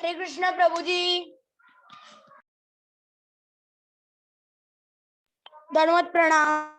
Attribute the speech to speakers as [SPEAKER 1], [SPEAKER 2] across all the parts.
[SPEAKER 1] हरे कृष्णा प्रभु जी। धन्यवाद प्रणाम।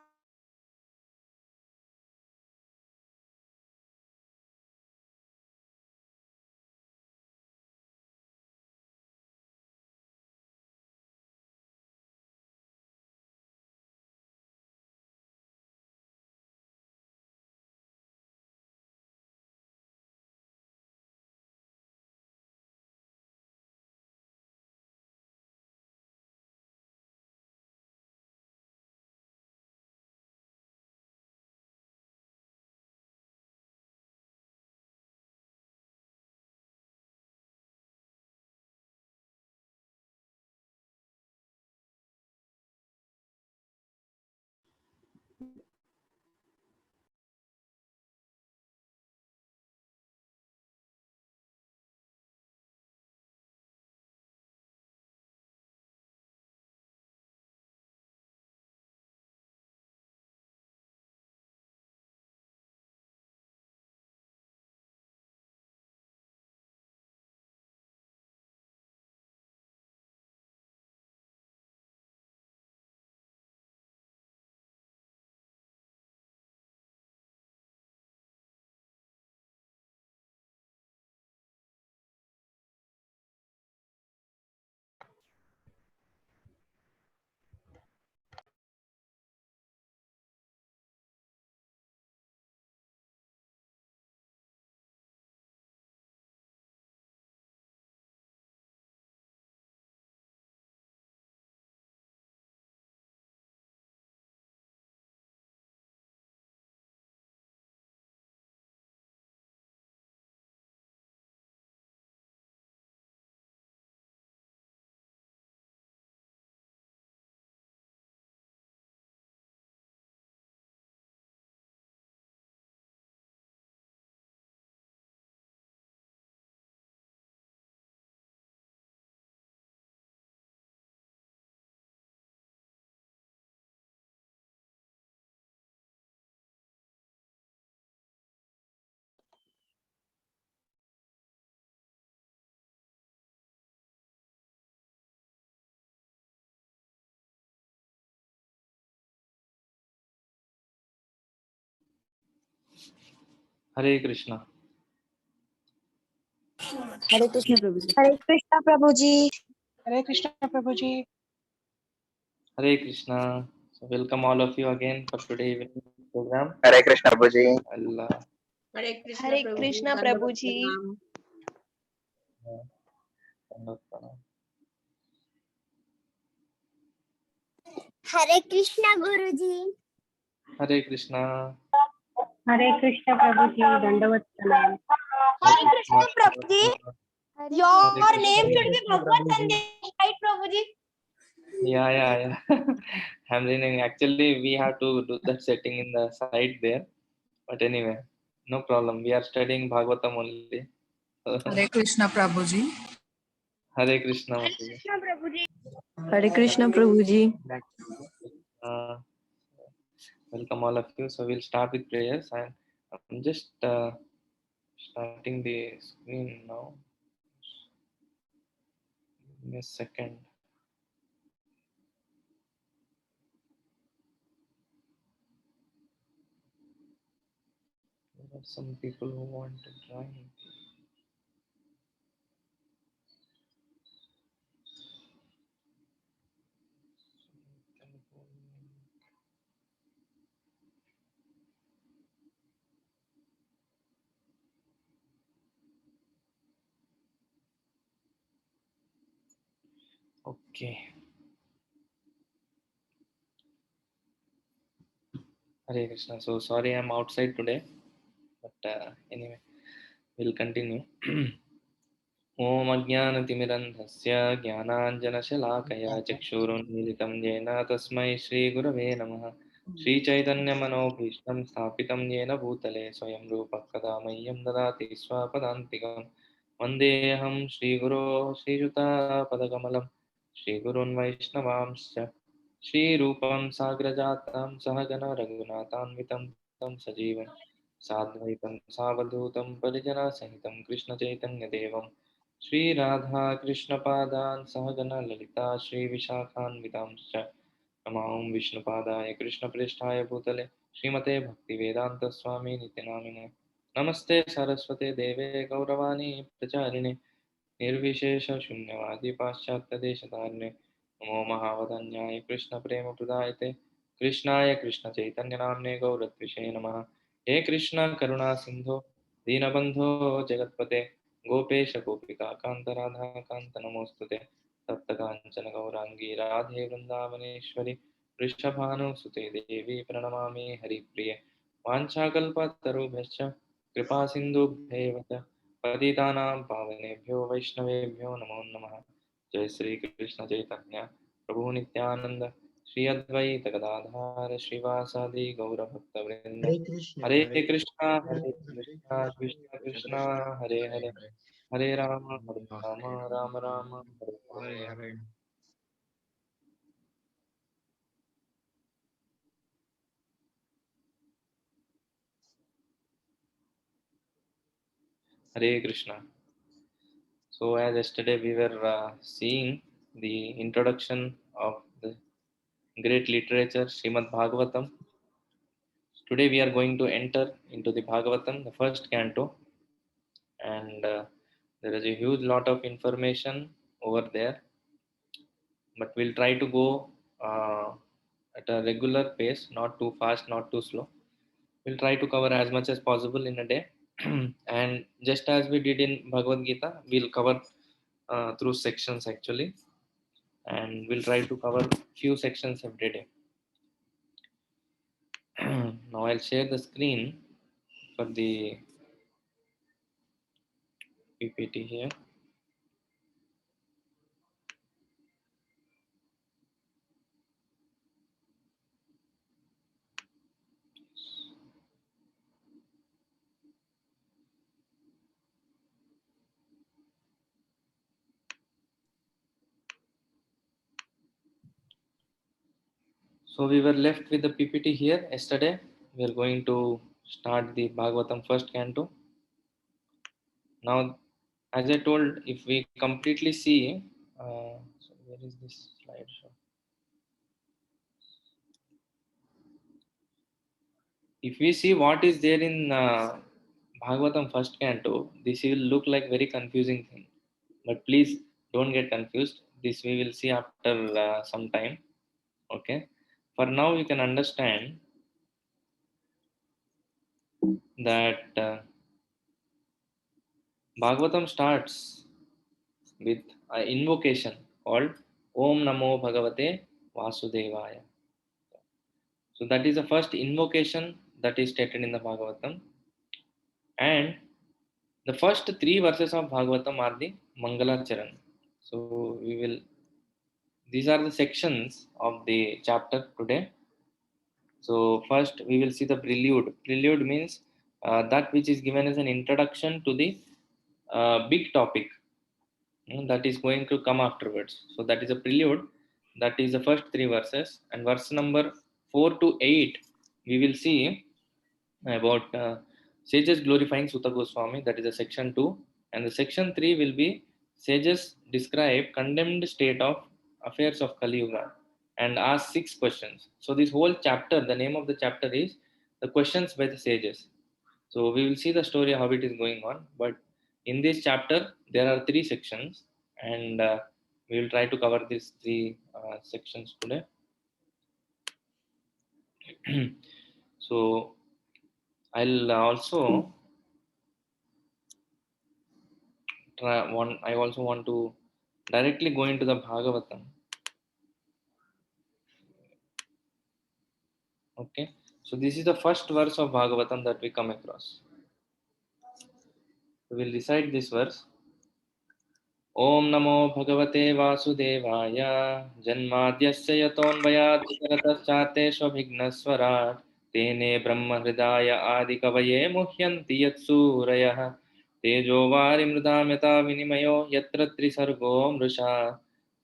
[SPEAKER 2] हरे कृष्णा।
[SPEAKER 3] हरे कृष्ण प्रभु जी।
[SPEAKER 1] हरे कृष्णा प्रभु जी।
[SPEAKER 4] हरे Krishna Prabhu ji.
[SPEAKER 2] Hare Krishna. So welcome all of you again for today evening program.
[SPEAKER 5] Hare Krishna Prabhu ji.
[SPEAKER 2] Allah.
[SPEAKER 3] Hare Krishna Prabhu ji.
[SPEAKER 1] Hare Krishna Guru ji.
[SPEAKER 2] Hare Krishna.
[SPEAKER 4] हरे कृष्णा प्रभु जी। दंडवत प्रणाम।
[SPEAKER 1] Hare Krishna Prabhu ji. Your
[SPEAKER 2] Krishna.
[SPEAKER 1] Name should be Bhagwat Sandesh, right Prabhu ji?
[SPEAKER 2] Yeah. I'm reading. Actually, we have to do that setting in the side there. But anyway, no problem. We are studying Bhagavatam only.
[SPEAKER 6] Hare Krishna Prabhu ji.
[SPEAKER 2] Hare Krishna.
[SPEAKER 1] Prabhu ji.
[SPEAKER 3] Hare Krishna Prabhu ji.
[SPEAKER 2] Uh, welcome all of you. So we'll start with prayers, and I'm just starting the screen now. Give me a second. There are some people who want to join. Okay. Hare Krishna. So sorry I'm outside today, but anyway, we'll continue. ॐ अज्ञानतिमिरन्धस्य ज्ञानाञ्जनशलाकया चक्षुरुन्मीलितं येन तस्मै श्रीगुरवे नमः। श्रीचैतन्यमनोभीष्टं स्थापितं येन भूतले स्वयं रूपः कदा मह्यं ददाति स्वपदान्तिकं। वन्देऽहं श्रीगुरो श्रीयुतापदकमलं श्रीगुरून् वैष्णवांश्च श्रीरूपं साग्रजातं सहगण रघुनाथान्वितं तं सजीवं साद्वैतं सावधूतं परिजनसहितं कृष्णचैतन्यदेवं श्री राधा कृष्ण पादान सहगना ललिता श्री विशाखान्वितांश्च नमां विष्णुपादाय कृष्णप्रेष्ठाय भूतले श्रीमते भक्तिवेदांत स्वामी नित्यनामिने नमस्ते सरस्वते देवे गौरवाणी प्रचारिणे निर्विशेष शून्यवादी पाश्चात्य देशधारिणे नमो महावदन्याय कृष्ण प्रेम प्रदायते कृष्णाय कृष्ण चैतन्य नामने गौरत्विषे नमः। हे कृष्ण करुणा सिंधु दीनबंधो जगत्पते गोपेश गोपिका कांत राधा कांत नमोस्तुते तप्त कांचन गौरांगी राधे वृंदावनेश्वरी वृषभानुसुते देवी प्रणमामि हरिप्रिये वाञ्छाकल्पतरुभ्यश्च कृपा सिन्धुभ्येव च पतितानां पावनेभ्यो वैष्णवेभ्यो नमो नमः। जय श्री कृष्ण चैतन्य प्रभु नित्यानंद श्री अद्वैत गदाधार श्रीवासादि गौरभक्तवृंद हरे Krishna Krishna Krishna Hare Hare Hare Ram Ram Ram Hare Hare. Hare Krishna. So as yesterday we were seeing the introduction of the great literature Srimad Bhagavatam. Today we are going to enter into the Bhagavatam, the first canto, and there is a huge lot of information over there, but we'll try to go at a regular pace, not too fast, not too slow. We'll try to cover as much as possible in a day. And just as we did in Bhagavad Gita, we'll cover through sections actually, and we'll try to cover few sections every day. Now I'll share the screen for the PPT here. So we were left with the PPT here yesterday. We are going to start the Bhagavatam first canto. Now, as I told, if we completely see, so where is this slide show? If we see what is there in Bhagavatam first canto, this will look like very confusing thing. But please don't get confused. This we will see after some time. Okay. For now, you can understand that Bhagavatam starts with an invocation called Om Namo Bhagavate Vasudevaya. So that is the first invocation that is stated in the Bhagavatam. And the first three verses of Bhagavatam are the Mangala Charan. So these are the sections of the chapter today. So first we will see the prelude. Prelude means that which is given as an introduction to the big topic that is going to come afterwards. So that is a prelude. That is the first three verses. And verse number 4 to 8, we will see about sages glorifying Sutta Goswami. That is a section 2. And the section 3 will be sages describe condemned state of affairs of Kali Yuga and ask 6 questions. So this whole chapter, the name of the chapter is the questions by the sages. So we will see the story how it is going on. But in this chapter, there are 3 sections, and we will try to cover these 3 sections today. So I'll also I also want to directly go into the Bhagavatam. Okay, so this is the first verse of Bhagavatam that we come across. We will recite this verse. Om Namo Bhagavate Vasudevaya Janmadhyasya Yatonvayat Charatashate Svabhignaswarat Tene Brahma Hridaya Adi Kavaye Muhyanti Yatsurayah Tejo Vari Mridamyata Vinimayo Yatra Trisargo Mrusha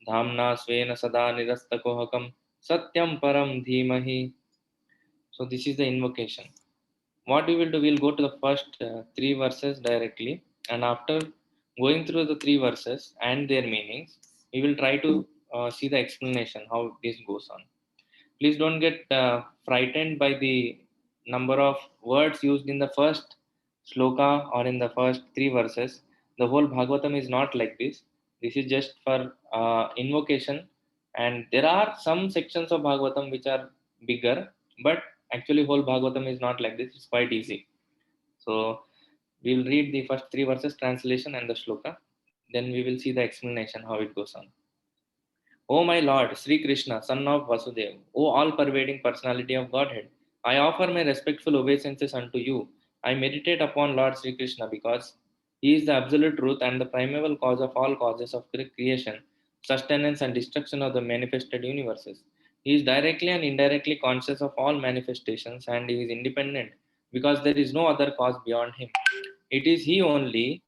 [SPEAKER 2] Dhamna Svena Sada Nirastakohakam Satyam Param Dhimahi. So this is the invocation. What we will do, we will go to the first 3 verses directly, and after going through the three verses and their meanings, we will try to see the explanation how this goes on. Please don't get frightened by the number of words used in the first sloka or in the first three verses. The whole Bhagavatam is not like this. This is just for invocation, and there are some sections of Bhagavatam which are bigger, but actually whole Bhagavatam is not like this. It's quite easy. So we'll read the first three verses translation and the shloka. Then we will see the explanation how it goes on. O my Lord, Sri Krishna, son of Vasudeva, O all-pervading personality of Godhead, I offer my respectful obeisances unto you. I meditate upon Lord Sri Krishna because he is the absolute truth and the primeval cause of all causes of creation, sustenance and destruction of the manifested universes. He is directly and indirectly conscious of all manifestations and he is independent because there is no other cause beyond him. It is he only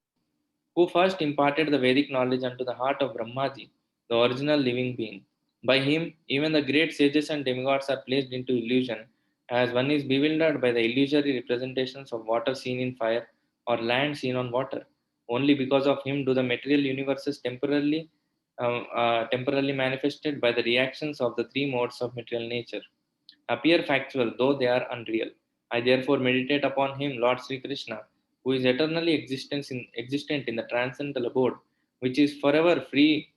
[SPEAKER 2] who first imparted the Vedic knowledge unto the heart of Brahmaji, the original living being. By him, even the great sages and demigods are placed into illusion, as one is bewildered by the illusory representations of water seen in fire or land seen on water. Only because of him do the material universes temporarily manifested by the reactions of the three modes of material nature appear factual, though they are unreal. I therefore meditate upon him, Lord Sri Krishna, who is eternally existent in the transcendental abode, which is forever free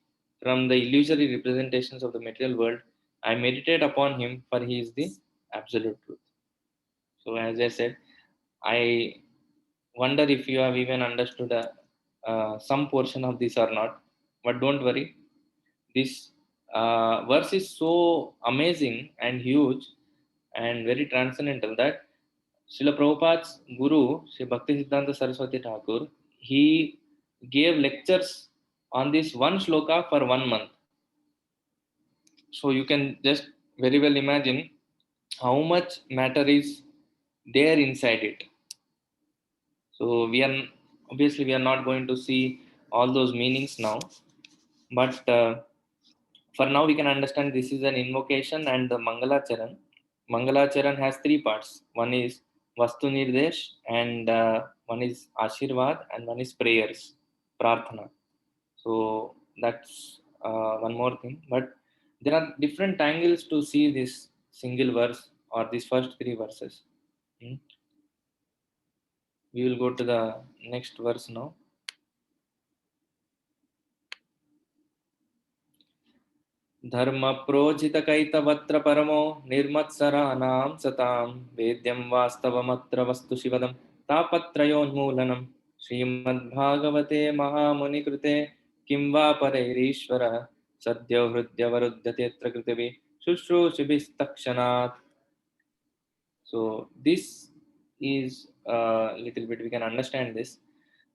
[SPEAKER 2] from the illusory representations of the material world. I meditate upon him, for he is the absolute truth. So, as I said, I wonder if you have even understood some portion of this or not. But don't worry, this verse is so amazing and huge and very transcendental that Srila Prabhupada's guru, Sri Bhaktisiddhanta Saraswati Thakur, he gave lectures on this one shloka for 1 month. So you can just very well imagine how much matter is there inside it. So we are not going to see all those meanings now, but for now we can understand this is an invocation and the Mangalacharan. Mangalacharan has three parts. One is Vastu Nirdesh, and one is Ashirvad, and one is prayers, Prarthana. So that's one more thing. But there are different angles to see this single verse or these first three verses. Hmm. We will go to the next verse now. धर्म प्रोजितकैतवत्र परमो निर्मत्सराणां सतां वेद्यं वास्तवमत्र वस्तु शिवदं तापत्रयोन्मूलनं श्रीमद्भागवते महामुनिकृते किं वा परैरीश्वरः सद्यो हृद्यवरुध्यतेऽत्र कृतिभिः शुश्रूषिभिस्तक्षणात्. So this is a little bit we can understand this.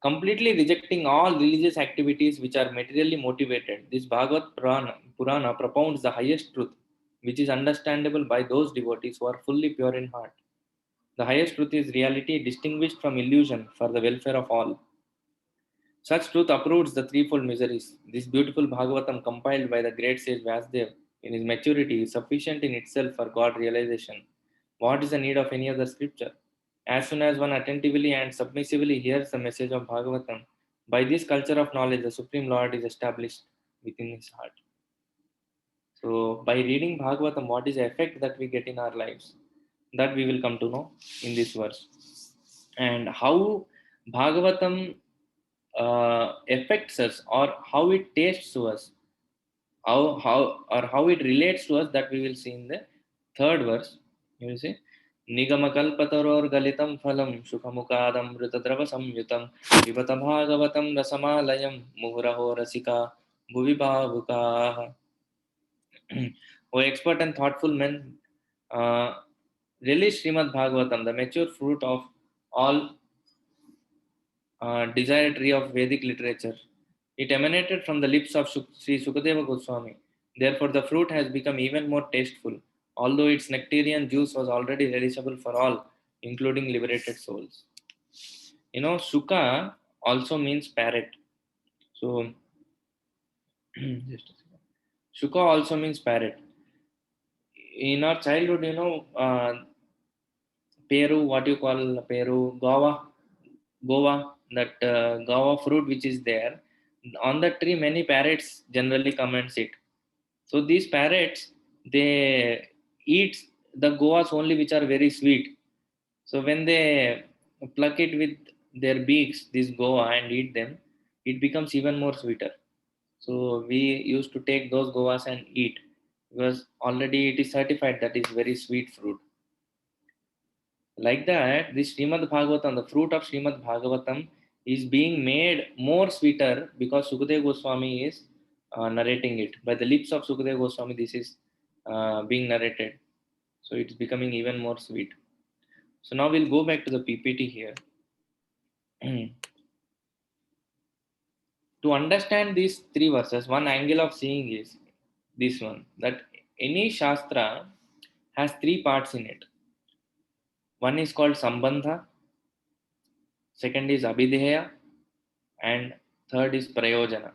[SPEAKER 2] Completely rejecting all religious activities which are materially motivated, this Purana propounds the highest truth, which is understandable by those devotees who are fully pure in heart. The highest truth is reality distinguished from illusion for the welfare of all. Such truth uproots the threefold miseries. This beautiful Bhagavatam, compiled by the great sage Vyasdev in his maturity, is sufficient in itself for God realization. What is the need of any other scripture? As soon as one attentively and submissively hears the message of Bhagavatam, by this culture of knowledge, the Supreme Lord is established within his heart. So, by reading Bhagavatam, what is the effect that we get in our lives? That we will come to know in this verse. And how Bhagavatam affects us, or how it tastes to us, how it relates to us, that we will see in the third verse. You will see निगमकल्पतरोर्गलितं फलं सुखमुखादमृतद्रवसंयुतं पिबत भागवतं रसमालयं मुहुरहो रसिका भुवि भावुकाः. O expert and thoughtful men, relish Srimad Bhagavatam, the mature fruit of all desired tree of Vedic literature. It emanated from the lips of Sri Sukadeva Goswami. Therefore, the fruit has become even more tasteful, although its nectarian juice was already relishable for all, including liberated souls. You know, Suka also means parrot. So, just a second. Shuka also means parrot. In our childhood, Peru, what you call Peru, Gawa, guava, that guava fruit which is there. On the tree, many parrots generally come and sit. So these parrots, they eat the guavas only which are very sweet. So when they pluck it with their beaks, this guava, and eat them, it becomes even more sweeter. So we used to take those guavas and eat, because already it is certified that is very sweet fruit. Like that, this Srimad Bhagavatam, the fruit of Srimad Bhagavatam, is being made more sweeter because Sukadeva Goswami is narrating it. By the lips of Sukadeva Goswami, this is being narrated. So it's becoming even more sweet. So now we'll go back to the PPT here. To understand these three verses, one angle of seeing is this one, that any Shastra has three parts in it. One is called Sambandha, second is Abhideya, and third is Prayojana.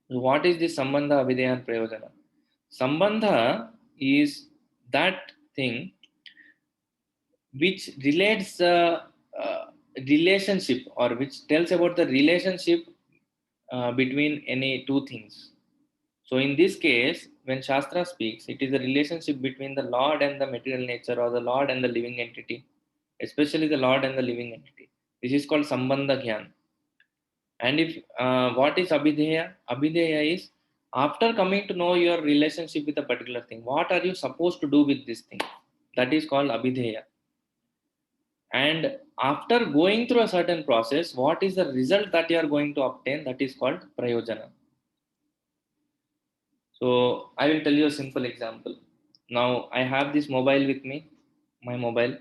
[SPEAKER 2] What is this Sambandha, Abhideya, and Prayojana? Sambandha is that thing which relates relationship, or which tells about the relationship between any two things. So in this case, when Shastra speaks, it is the relationship between the Lord and the material nature, or the Lord and the living entity, especially the Lord and the living entity. This is called Sambandha Gyan. And if what is Abhideya? Abhideya is, after coming to know your relationship with a particular thing, what are you supposed to do with this thing? That is called Abhideya. And after going through a certain process, what is the result that you are going to obtain? That is called Prayojana. So I will tell you a simple example. Now I have this mobile with me, my mobile.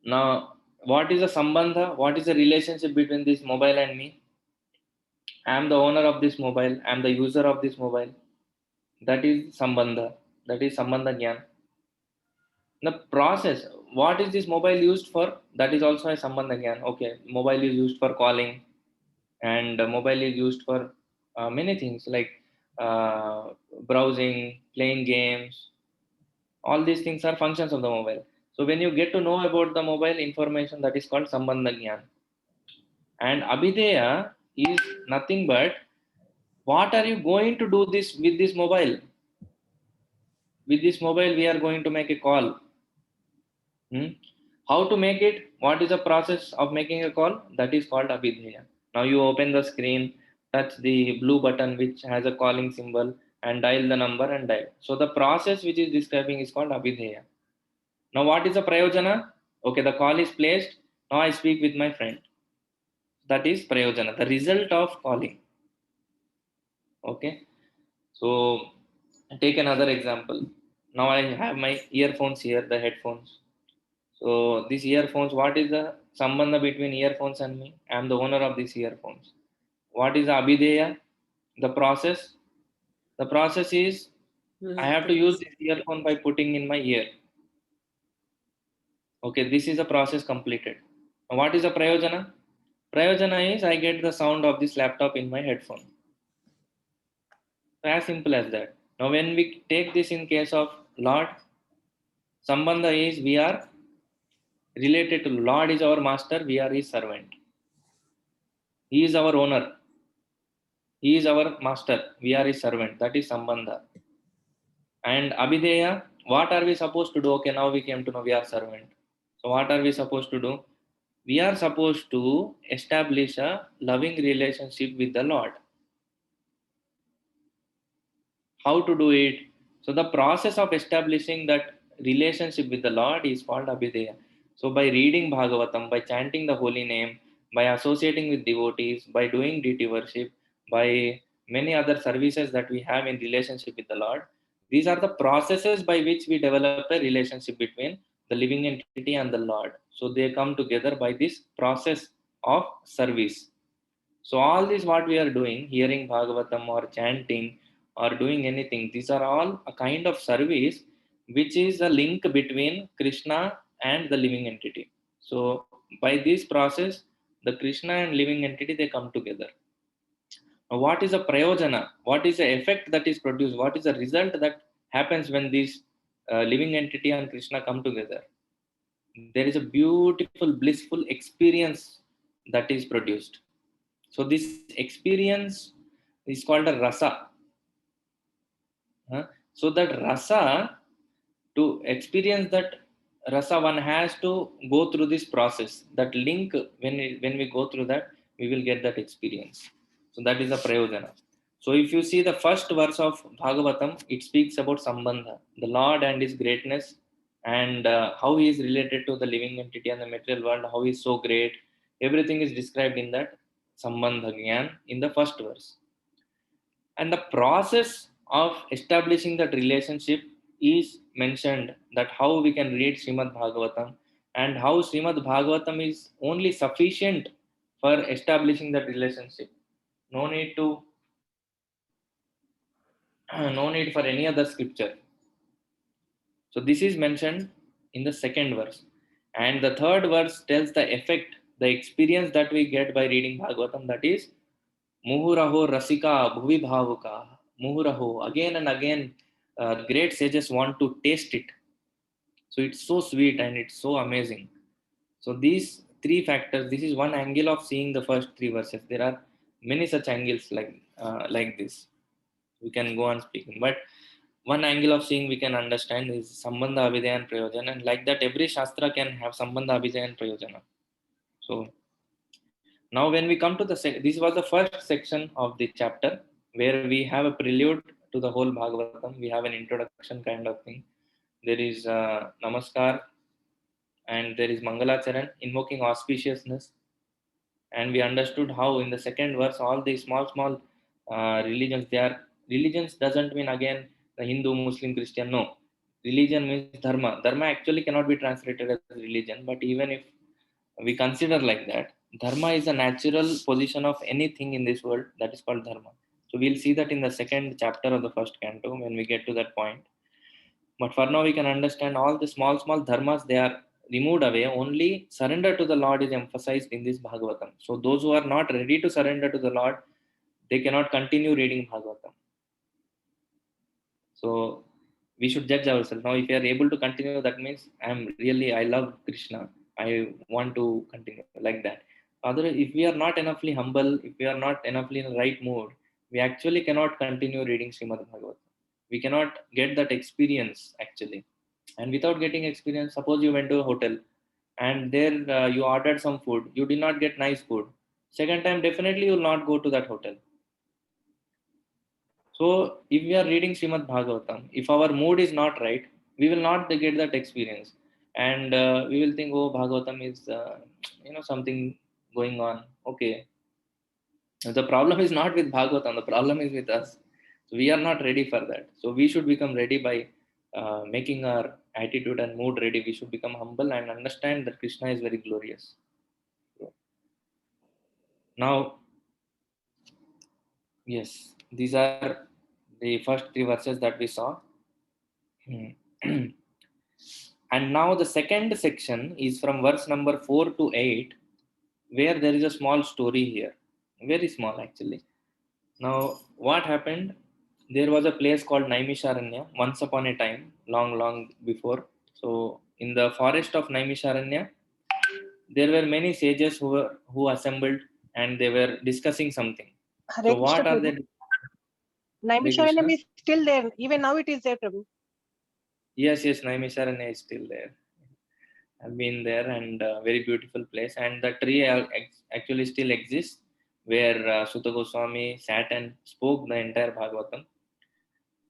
[SPEAKER 2] Now, what is the sambandha? What is the relationship between this mobile and me? I am the owner of this mobile. I am the user of this mobile. That is sambandha. That is sambandha gyan. The process. What is this mobile used for? That is also a sambandha gyan. Okay, mobile is used for calling, and mobile is used for many things like browsing, playing games. All these things are functions of the mobile. So when you get to know about the mobile information, that is called sambandha gyan. And abhideya is nothing but, what are you going to do this with this mobile? With this mobile, we are going to make a call. How to make it? What is the process of making a call? That is called abhideya. Now you open the screen, touch the blue button which has a calling symbol, and dial the number and dial. So the process which is describing is called abhideya. Now what is the prayojana? Okay, the call is placed. Now I speak with my friend. That is prayojana, the result of calling. Okay. So take another example. Now I have my earphones here, the headphones. So these earphones, what is the sambandha between earphones and me? I am the owner of these earphones. What is the abhideya? The process. The process is, I have to use this earphone by putting in my ear. Okay, this is a process completed. Now what is the prayojana? Prayojana is, I get the sound of this laptop in my headphone. So as simple as that. Now when we take this in case of Lord, sambandha is, we are related to Lord is our master, we are his servant. He is our owner. He is our master. We are his servant. That is sambandha. And abhideya, what are we supposed to do? Okay, now we came to know we are servant. So what are we supposed to do? We are supposed to establish a loving relationship with the Lord. How to do it? So the process of establishing that relationship with the Lord is called abhideya. So by reading Bhagavatam, by chanting the holy name, by associating with devotees, by doing deity worship, by many other services that we have in relationship with the Lord, these are the processes by which we develop a relationship between the living entity and the Lord. So they come together by this process of service. So all this what we are doing, hearing Bhagavatam or chanting or doing anything, these are all a kind of service which is a link between Krishna and the living entity. So by this process, the Krishna and living entity, they come together. Now, what is the prayojana? What is the effect that is produced? What is the result that happens when this living entity and Krishna come together? there is a beautiful, blissful experience that is produced. So this experience is called a rasa. So that rasa, to experience that rasa, one has to go through this process. That link, when we go through that, we will get that experience. So that is a prayojana. So if you see the first verse of Bhagavatam, it speaks about Sambandha, the Lord and His greatness, and how He is related to the living entity and the material world, how He is so great. Everything is described in that Sambandha Gyan in the first verse. And the process of establishing that relationship is mentioned, that how we can read Srimad Bhagavatam and how Srimad Bhagavatam is only sufficient for establishing that relationship. No need to no need for any other scripture. So this is mentioned in the second verse. And the third verse tells the effect, the experience that we get by reading Bhagavatam, that is Muhuraho Rasika Bhuvi Bhavuka. Muhuraho. Again and again, great sages want to taste it. So it's so sweet and it's so amazing. So these three factors, this is one angle of seeing the first three verses. There are many such angles like this. We can go on speaking. But one angle of seeing we can understand is Sambandha, Abhidaya and Prayojana. And like that, every Shastra can have Sambandha, Abhidaya and Prayojana. So now when we come to this was the first section of the chapter where we have a prelude to the whole Bhagavatam. We have an introduction kind of thing. There is Namaskar and there is Mangalacharan, invoking auspiciousness. And we understood how in the second verse all these small religions, they are religions doesn't mean again the Hindu, Muslim, Christian. No, religion means dharma. Dharma actually cannot be translated as religion, but even if we consider like that, dharma is a natural position of anything in this world, that is called dharma. So we'll see that in the second chapter of the first canto when we get to that point. But for now we can understand all the small dharmas, they are removed away. Only surrender to the Lord is emphasized in this Bhagavatam. So those who are not ready to surrender to the Lord, they cannot continue reading Bhagavatam. So we should judge ourselves. Now if we are able to continue, that means I love Krishna. I want to continue like that. Otherwise, if we are not enoughly humble, if we are not enoughly in the right mood, we actually cannot continue reading Srimad Bhagavatam. We cannot get that experience actually. And without getting experience, suppose you went to a hotel and there you ordered some food, you did not get nice food. Second time, definitely you will not go to that hotel. So if we are reading Srimad Bhagavatam, if our mood is not right, we will not get that experience. And we will think, oh, Bhagavatam is, something going on. Okay. The problem is not with Bhagavatam, the problem is with us. So we are not ready for that. So we should become ready by making our attitude and mood ready. We should become humble and understand that Krishna is very glorious. So, now, yes, these are the first three verses that we saw. And now the second section is from verse number 4 to 8, where there is a small story here. Very small actually. Now, what happened? There was a place called Naimisharanya once upon a time, long before. So, in the forest of Naimisharanya, there were many sages who assembled and they were discussing something.
[SPEAKER 5] Hare
[SPEAKER 2] So, what
[SPEAKER 5] Krishna,
[SPEAKER 2] are
[SPEAKER 5] Prabhu.
[SPEAKER 2] they?
[SPEAKER 5] Naimisharanyam is still there. Even now it is there, Prabhu.
[SPEAKER 2] Yes, Naimisharanya is still there. I've been there and very beautiful place. And the tree actually still exists where Sutta Goswami sat and spoke the entire Bhagavatam.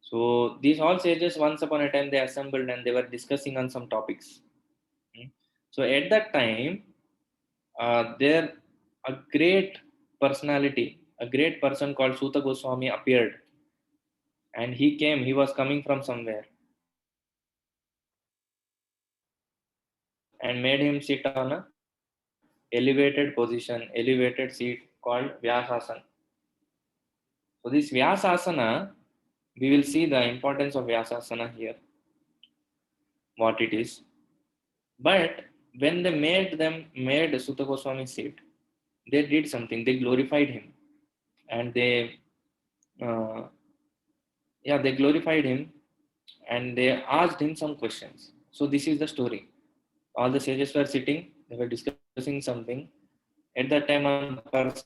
[SPEAKER 2] So these all sages, once upon a time, they assembled and they were discussing on some topics. So at that time, there a great personality, a great person called Sutta Goswami appeared, and he was coming from somewhere, and made him sit on a elevated position, elevated seat called Vyasasana. So this Vyasasana, we will see the importance of Vyasasana here, what it is. But when they made Sutta Goswami sit, they did something. They glorified him, and they glorified him, and they asked him some questions. So this is the story. All the sages were sitting, they were discussing something. At that time, one person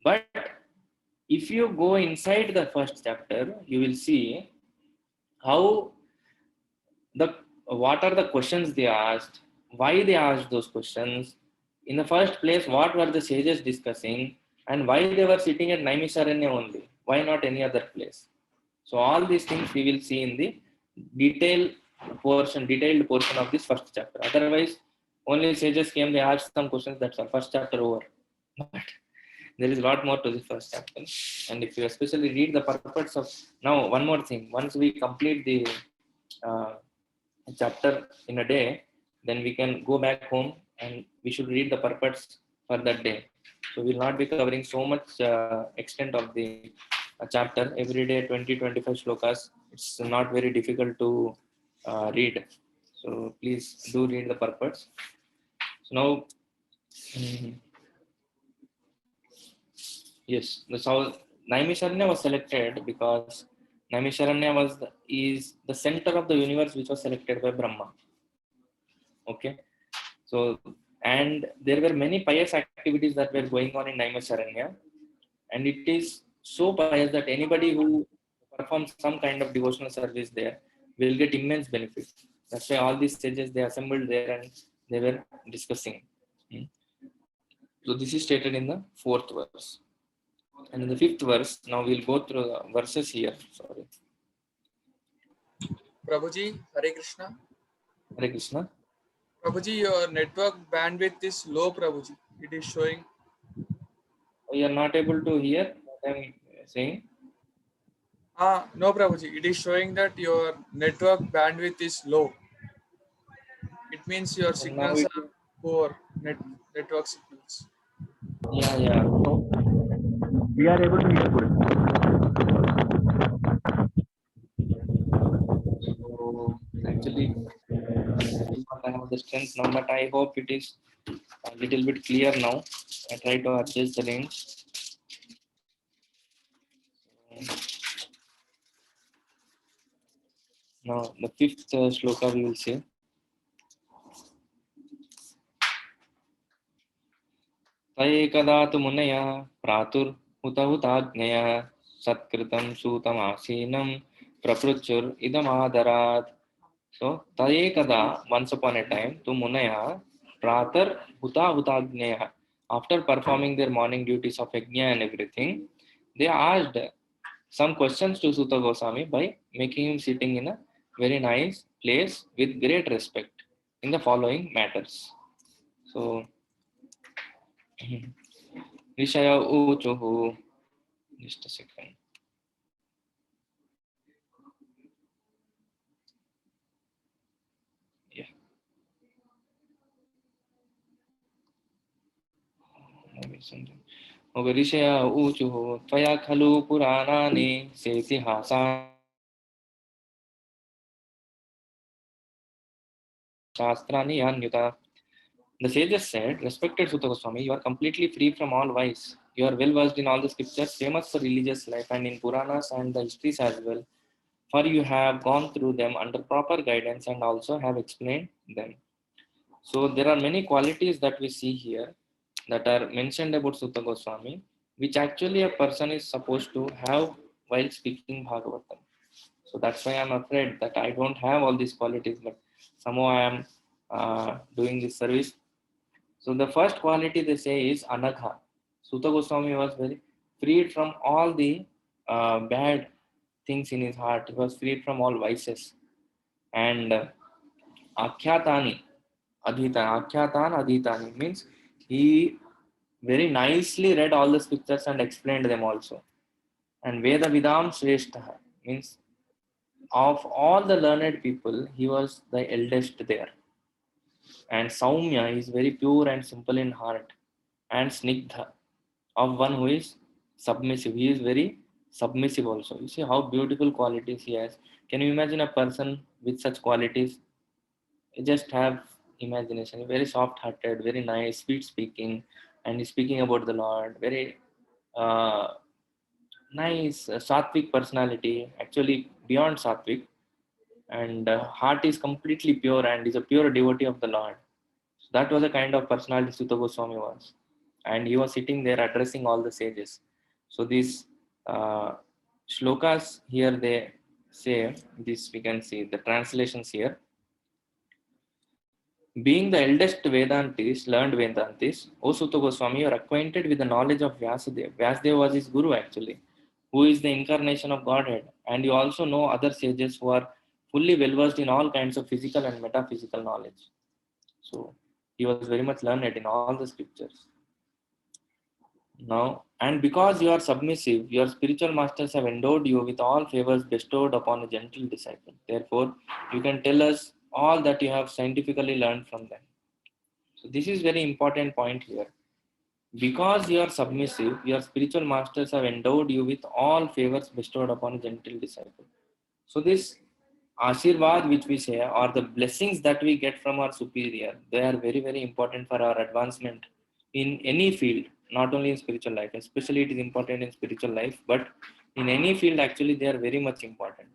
[SPEAKER 2] but if you go inside the first chapter, you will see how the what are the questions they asked, why they asked those questions. In the first place, what were the sages discussing, and why they were sitting at Naimisharanya only? Why not any other place? So all these things we will see in the detailed portion of this first chapter. Otherwise, only sages came, they asked some questions. That's our first chapter over. But there is a lot more to the first chapter. And if you especially read the purpose of now, one more thing. Once we complete the uh, chapter in a day, then we can go back home and we should read the purpose for that day. So we will not be covering so much extent of the chapter every day, 20-25 shlokas. It's not very difficult to read. So please do read the purpose. So now, yes, so Naimisharanya was selected because Naimisharanya is the center of the universe, which was selected by Brahma. Okay, so and there were many pious activities that were going on in Naimisharanya, and it is so pious that anybody who performs some kind of devotional service there will get immense benefit. That's why all these sages they assembled there and they were discussing. So this is stated in the 4th verse. And in the 5th verse, now we'll go through the verses here. Sorry.
[SPEAKER 7] Prabhuji, Hare Krishna.
[SPEAKER 2] Hare Krishna.
[SPEAKER 7] Prabhuji, your network bandwidth is low, Prabhuji. It is showing.
[SPEAKER 2] You are not able to hear what I'm saying?
[SPEAKER 7] No, Prabhuji. It is showing that your network bandwidth is low. It means your signals are poor, network signals.
[SPEAKER 2] Yeah.
[SPEAKER 8] We are able to hear good.
[SPEAKER 2] So actually, I have the strength now, but I hope it is a little bit clear now. I try to adjust the range. Now the 5th shloka we will say. तयेकदा तु मुनयः प्रातुर्हुतहुताज्ञयः सत्कृतं सूतमासीनं प्रपृच्छुर् idamaadarat. So tayekada, once upon a time, tu munaya pratar hutagnyaya. After performing their morning duties of yajna and everything, they asked some questions to Suta Goswami by making him sitting in a very nice place with great respect in the following matters. So Rishaya Uchuhu. Just a second. Yeah. Maybe something. ऋषया ऊचुः त्वया खलु पुराणानि सेतिहासा शास्त्राणि यान्युता. The sages said, respected Sutta Goswami, you are completely free from all vice. You are well versed in all the scriptures, famous for religious life and in Puranas and the histories as well. For you have gone through them under proper guidance and also have explained them. So there are many qualities that we see here that are mentioned about Sutta Goswami, which actually a person is supposed to have while speaking Bhagavatam. So that's why I'm afraid that I don't have all these qualities, but somehow I am doing this service. So the first quality they say is Anagha. Sutta Goswami was very freed from all the bad things in his heart. He was freed from all vices. And Akhyatani, Adhitani means he very nicely read all the scriptures and explained them also. And Veda Vidam Shrestha means of all the learned people, he was the eldest there. And Saumya is very pure and simple in heart. And Snigdha, of one who is submissive. He is very submissive also. You see how beautiful qualities he has. Can you imagine a person with such qualities? just have imagination, very soft hearted, very nice, sweet speaking, and he's speaking about the Lord, very uh, nice, sattvic personality, actually beyond sattvic, and heart is completely pure and is a pure devotee of the Lord. So that was the kind of personality Sutta Goswami was, and he was sitting there addressing all the sages. So these uh, shlokas here, they say this, we can see the translations here. Being the eldest Vedantis, learned Vedantis, O Sutta Goswami, you are acquainted with the knowledge of Vyasadeva. Vyasadeva was his guru actually, who is the incarnation of Godhead. And you also know other sages who are fully well versed in all kinds of physical and metaphysical knowledge. So he was very much learned in all the scriptures. Now, and because you are submissive, your spiritual masters have endowed you with all favors bestowed upon a gentle disciple. Therefore, you can tell us all that you have scientifically learned from them. So this is very important point here. Because you are submissive, your spiritual masters have endowed you with all favors bestowed upon a gentle disciple. So this Ashirvad which we say, or the blessings that we get from our superior, they are very, very important for our advancement in any field, not only in spiritual life. Especially it is important in spiritual life, but in any field actually they are very much important.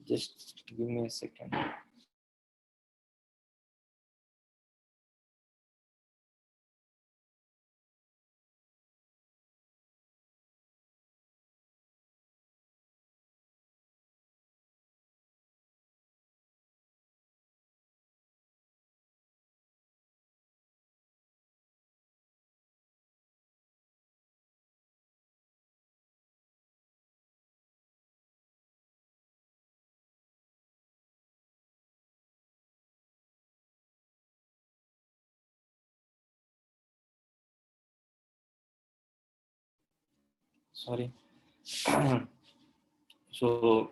[SPEAKER 2] Just give me a second. Sorry. So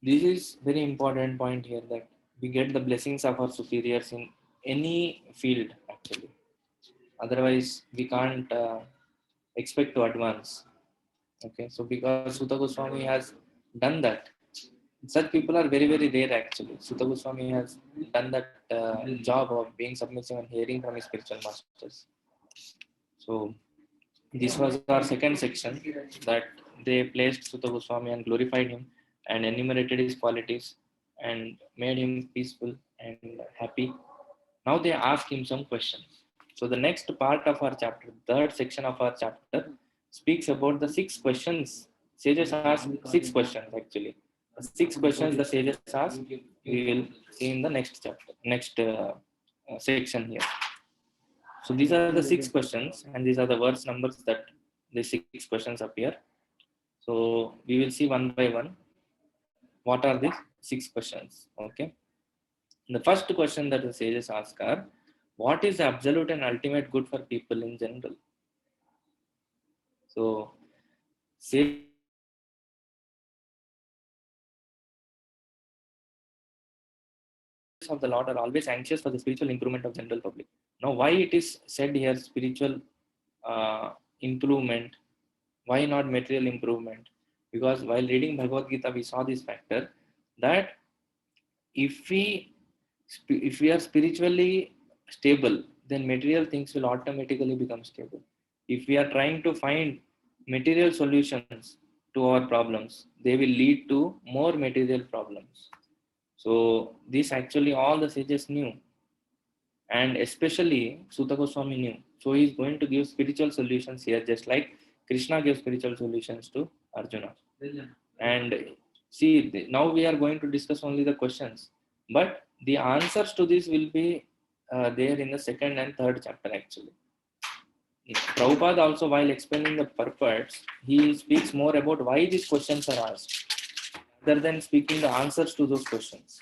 [SPEAKER 2] this is very important point here, that we get the blessings of our superiors in any field actually. Otherwise, we can't expect to advance. Okay, so because Sutta Goswami has done that, such people are very, very rare actually. Sutta Goswami has done that job of being submissive and hearing from his spiritual masters. So this was our second section, that they placed Sutta Goswami and glorified him and enumerated his qualities and made him peaceful and happy. Now they ask him some questions. So the next part of our chapter, third section of our chapter, speaks about the 6 questions. Sages ask 6 questions actually. The 6 questions the sages ask, we will see in the next chapter, next section here. So these are the 6 questions, and these are the verse numbers that the 6 questions appear. So we will see one by one. What are these 6 questions? Okay. The first question that the sages ask are, what is the absolute and ultimate good for people in general? So, sages of the Lord are always anxious for the spiritual improvement of general public. Now, why it is said here spiritual improvement? Why not material improvement? Because while reading Bhagavad Gita, we saw this factor that if we are spiritually stable, then material things will automatically become stable. If we are trying to find material solutions to our problems, they will lead to more material problems. So this actually all the sages knew, and especially Sutta Goswami knew. So he is going to give spiritual solutions here, just like Krishna gave spiritual solutions to Arjuna. And see, now we are going to discuss only the questions, but the answers to this will be there in the second and third chapter actually. Prabhupada also, while explaining the purports, he speaks more about why these questions are asked, rather than speaking the answers to those questions.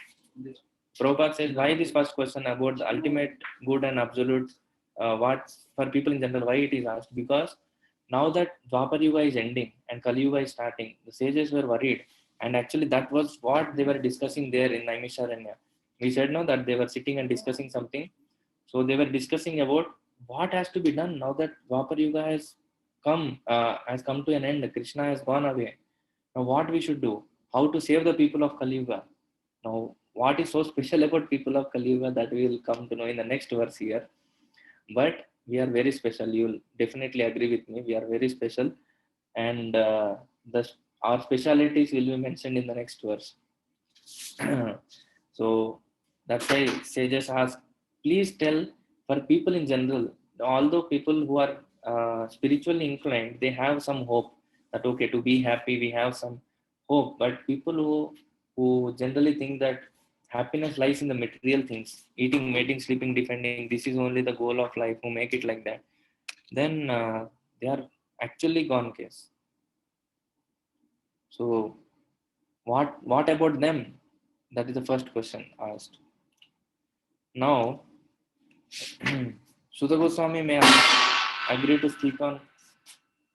[SPEAKER 2] Prabhupada says, why this first question about the ultimate good and absolute, what for people in general, why it is asked? Because now that Dwapar Yuga is ending and Kali Yuga is starting, the sages were worried. And actually that was what they were discussing there in Naimisharanya. We said no, that they were sitting and discussing something. So they were discussing about what has to be done now that Dwapar Yuga has come to an end. Krishna has gone away. Now what we should do? How to save the people of Kali Yuga? Now what is so special about people of Kali Yuga, that we will come to know in the next verse here. But we are very special. You will definitely agree with me. We are very special, and our specialities will be mentioned in the next verse. So that's why sages ask, please tell, for people in general, although people who are spiritually inclined, they have some hope that okay, to be happy we have some hope. But people who generally think that happiness lies in the material things, eating, mating, sleeping, defending, this is only the goal of life, who make it like that, then they are actually gone case. So what about them? That is the first question asked. Now, Sudha Goswami may agree to speak on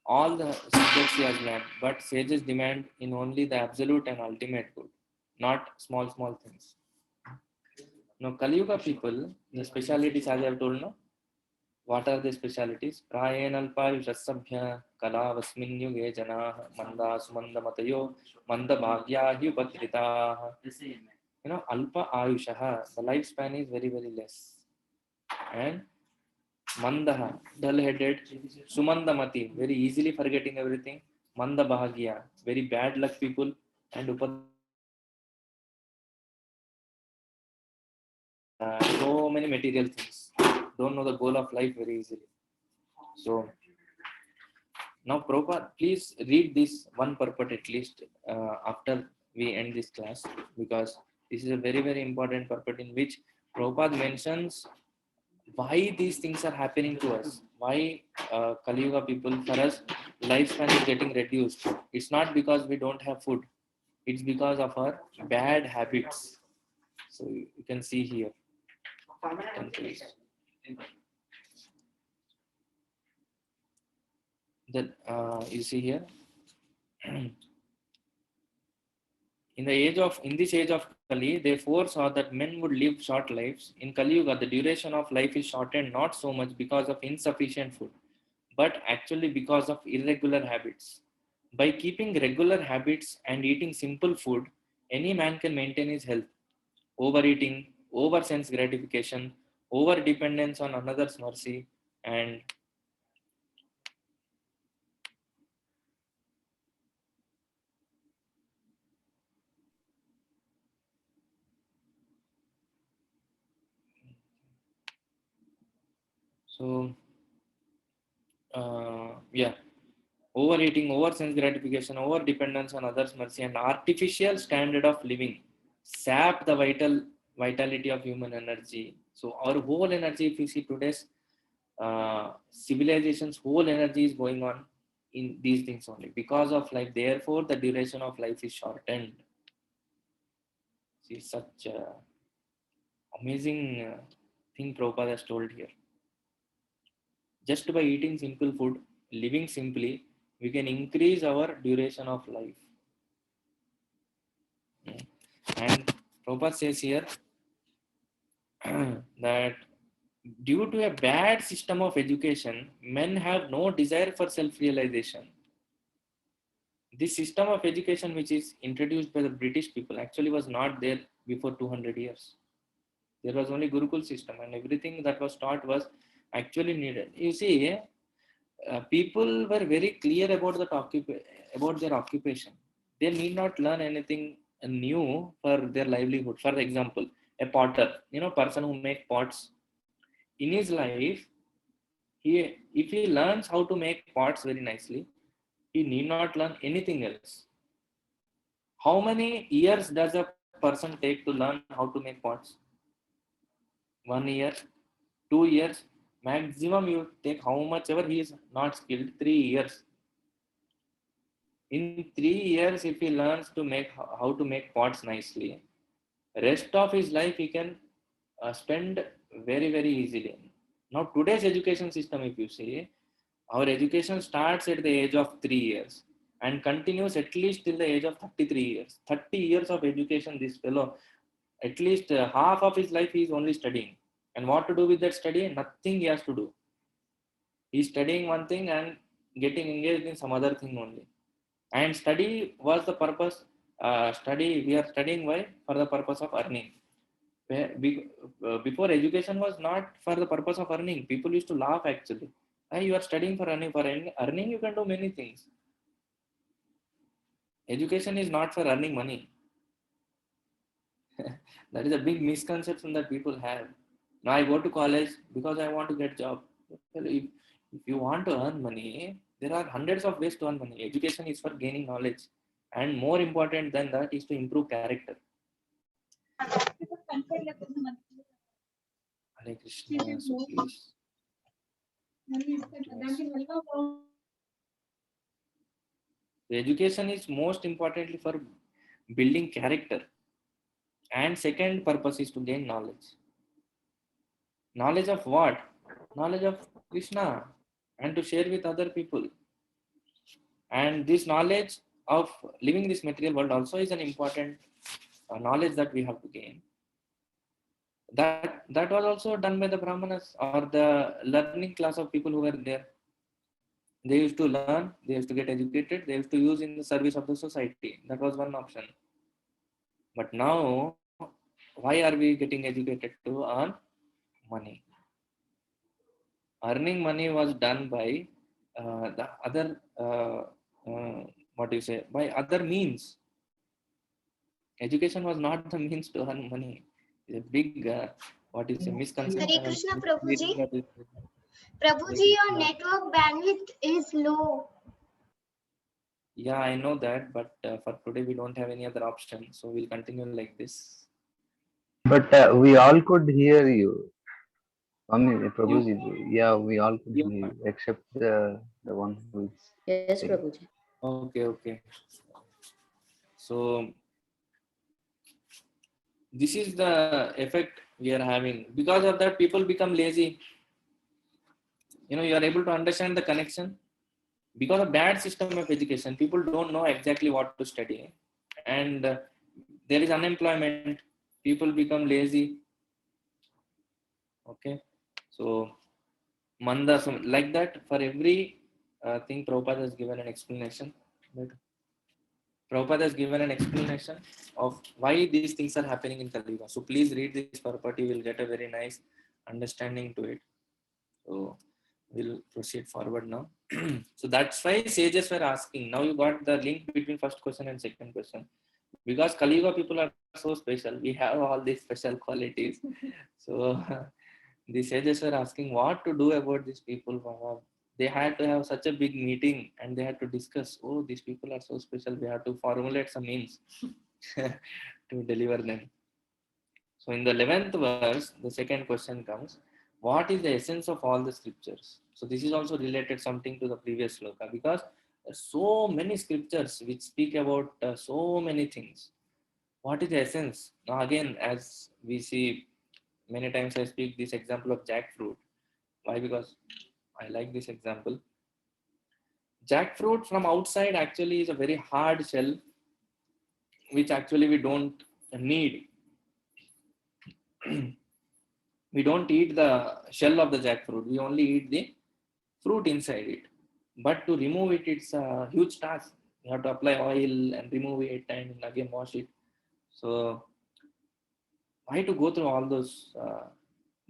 [SPEAKER 2] all the subjects he has learned, but sages demand in only the absolute and ultimate good, not small, small things. Now, Kali Yuga people, the specialities as I have told, no? What are the specialities? Prayenalpayushasabhya kalavasmin yuge janaha manda sumanda matayo manda bhagya hyupatritaha. Alpa ayushaha, the lifespan is very, very less. And mandaha, dull-headed, sumandamati, very easily forgetting everything, manda bhagya, very bad luck people, and so many material things, don't know the goal of life very easily. So now Prabhupada, please read this one purport at least after we end this class, because this is a very, very important purport in which Prabhupada mentions why these things are happening to us, why Kali Yuga people, for us, lifespan is getting reduced. It's not because we don't have food, it's because of our bad habits. So you can see here. That you see here. In this age of Kali, they foresaw that men would live short lives. In Kali Yuga, the duration of life is shortened not so much because of insufficient food, but actually because of irregular habits. By keeping regular habits and eating simple food, any man can maintain his health. Overeating, over sense gratification, over dependence on another's mercy, and so overeating, over sense gratification, over dependence on others' mercy, and artificial standard of living sap the vitality of human energy. So our whole energy, if you see today's civilization's whole energy is going on in these things only because of life. Therefore, the duration of life is shortened. See, such amazing thing Prabhupada has told here. Just by eating simple food, living simply, we can increase our duration of life. And Prabhupada says here that due to a bad system of education, men have no desire for self-realization. This system of education, which is introduced by the British people, actually was not there before 200 years. There was only Gurukul system, and everything that was taught was actually needed. You see, people were very clear about their occupation. They need not learn anything new for their livelihood. For example, a potter, person who makes pots. In his life, if he learns how to make pots very nicely, he need not learn anything else. How many years does a person take to learn how to make pots? 1 year, 2 years, maximum you take how much ever he is not skilled, 3 years. In 3 years, if he learns to make how to make pots nicely, rest of his life he can spend very, very easily. Now today's education system, if you see, our education starts at the age of 3 years and continues at least till the age of 33 years. 30 years of education, this fellow, at least half of his life he is only studying. And what to do with that study? Nothing he has to do. He is studying one thing and getting engaged in some other thing only. And study was the purpose we are studying why? For the purpose of earning. Before, education was not for the purpose of earning. People used to laugh actually. You are studying for earning. For earning, you can do many things. Education is not for earning money. That is a big misconception that people have. Now I go to college because I want to get job. Well, if you want to earn money, there are hundreds of ways to earn money. Education is for gaining knowledge, and more important than that is to improve character. Hare Krishna. So please. The education is most importantly for building character, and second purpose is to gain knowledge. Knowledge of what? Knowledge of Krishna, and to share with other people. And this knowledge of living this material world also is an important knowledge that we have to gain. That was also done by the Brahmanas or the learning class of people who were there. They used to learn, they used to get educated, they used to use in the service of the society. That was one option. But now, why are we getting educated? To earn money. Earning money was done by the other, by other means. Education was not the means to earn money. It's a big, misconception.
[SPEAKER 1] Hare Krishna, Prabhuji. Prabhuji, your network bandwidth is low.
[SPEAKER 2] Yeah, I know that, but for today we don't have any other option, so we'll continue like this.
[SPEAKER 9] But we all could hear you. Prabhuji, yeah, we all could hear you, except the one who is.
[SPEAKER 3] Yes, Prabhuji.
[SPEAKER 2] Okay. So this is the effect we are having. Because of that, people become lazy. You are able to understand the connection. Because of bad system of education, people don't know exactly what to study, and there is unemployment. People become lazy. Okay, so manda, so like that, for every thing, Prabhupada has given an explanation. Prabhupada has given an explanation of why these things are happening in Kali Yuga. So please read this purport. You will get a very nice understanding to it. So we'll proceed forward now. So that's why sages were asking. Now you got the link between first question and second question. Because Kali Yuga people are so special. We have all these special qualities. So the sages were asking what to do about these people. They had to have such a big meeting and they had to discuss, oh, these people are so special. We have to formulate some means to deliver them. So in the 11th verse, the second question comes, what is the essence of all the scriptures? So this is also related something to the previous sloka, because so many scriptures which speak about so many things. What is the essence? Now again, as we see, many times I speak this example of jackfruit. Why? Because I like this example. Jackfruit from outside actually is a very hard shell, which actually we don't need. We don't eat the shell of the jackfruit. We only eat the fruit inside it. But to remove it, it's a huge task. You have to apply oil and remove it and again wash it. So why to go through all those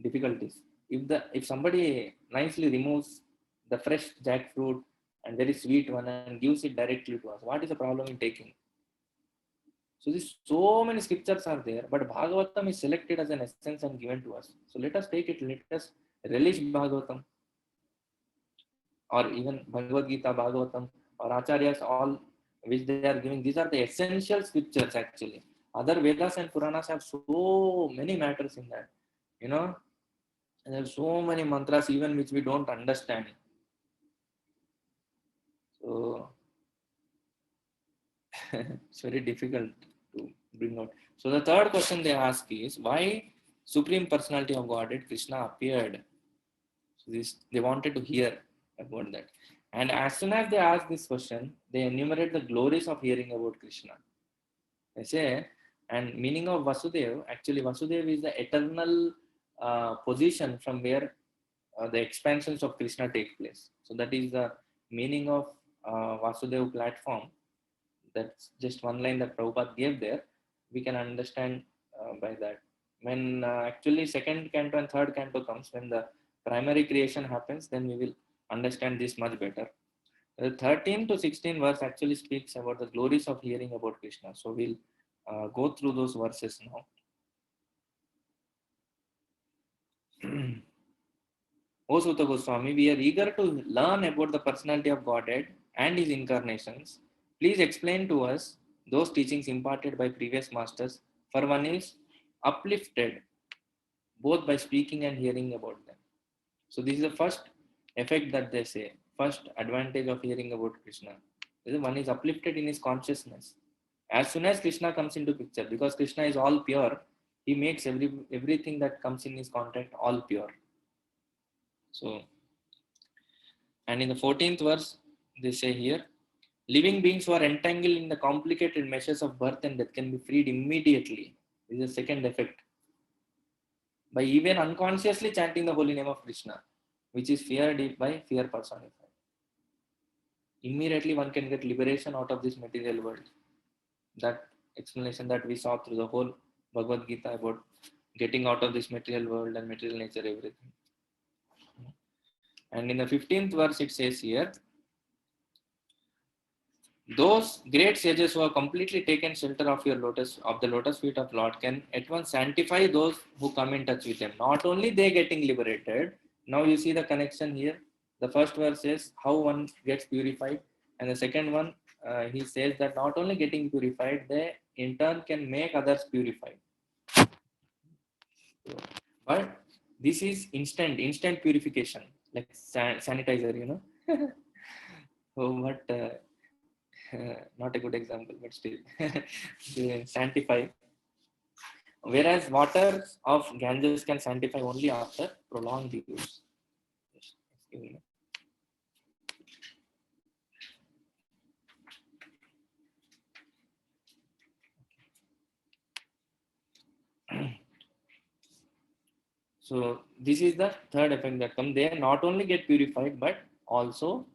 [SPEAKER 2] difficulties? If somebody nicely removes the fresh jackfruit and very sweet one and gives it directly to us, what is the problem in taking? So these so many scriptures are there, but Bhagavatam is selected as an essence and given to us. So let us take it, let us relish Bhagavatam, or even Bhagavad Gita, Bhagavatam, or Acharyas, all which they are giving. These are the essential scriptures actually. Other Vedas and Puranas have so many matters in that. And there are so many mantras even which we don't understand. So it's very difficult to bring out. So the third question they ask is, why Supreme Personality of Godhead Krishna appeared? So they wanted to hear about that. And as soon as they ask this question, they enumerate the glories of hearing about Krishna. They say, and meaning of Vasudev, actually Vasudev is the eternal position from where the expansions of Krishna take place. So that is the meaning of Vasudev platform. That's just one line that Prabhupada gave there. We can understand by that. When actually second canto and third canto comes, when the primary creation happens, then we will understand this much better. The 13 to 16 verse actually speaks about the glories of hearing about Krishna. So we'll go through those verses now. O Sutta Goswami, we are eager to learn about the personality of Godhead and his incarnations. Please explain to us those teachings imparted by previous masters, for one is uplifted both by speaking and hearing about them. So this is the first effect that they say, first advantage of hearing about Krishna. One is uplifted in his consciousness. As soon as Krishna comes into picture, because Krishna is all pure, he makes everything that comes in his contact all pure. So, and in the 14th verse, they say here, living beings who are entangled in the complicated meshes of birth and death can be freed immediately. This is the second effect. By even unconsciously chanting the holy name of Krishna, which is feared by fear personified. Immediately one can get liberation out of this material world. That explanation that we saw through the whole Bhagavad Gita about getting out of this material world and material nature, everything. And in the 15th verse it says here, those great sages who have completely taken shelter of the lotus feet of Lord can at once sanctify those who come in touch with him. Not only they getting liberated, now you see the connection here. The first verse says how one gets purified, and the second one he says that not only getting purified, they in turn can make others purified. But this is instant purification, like sanitizer, you know. But not a good example, but still sanctify. Whereas water of Ganges can sanctify only after prolonged use. So this is the third effect that comes. They not only get purified, but also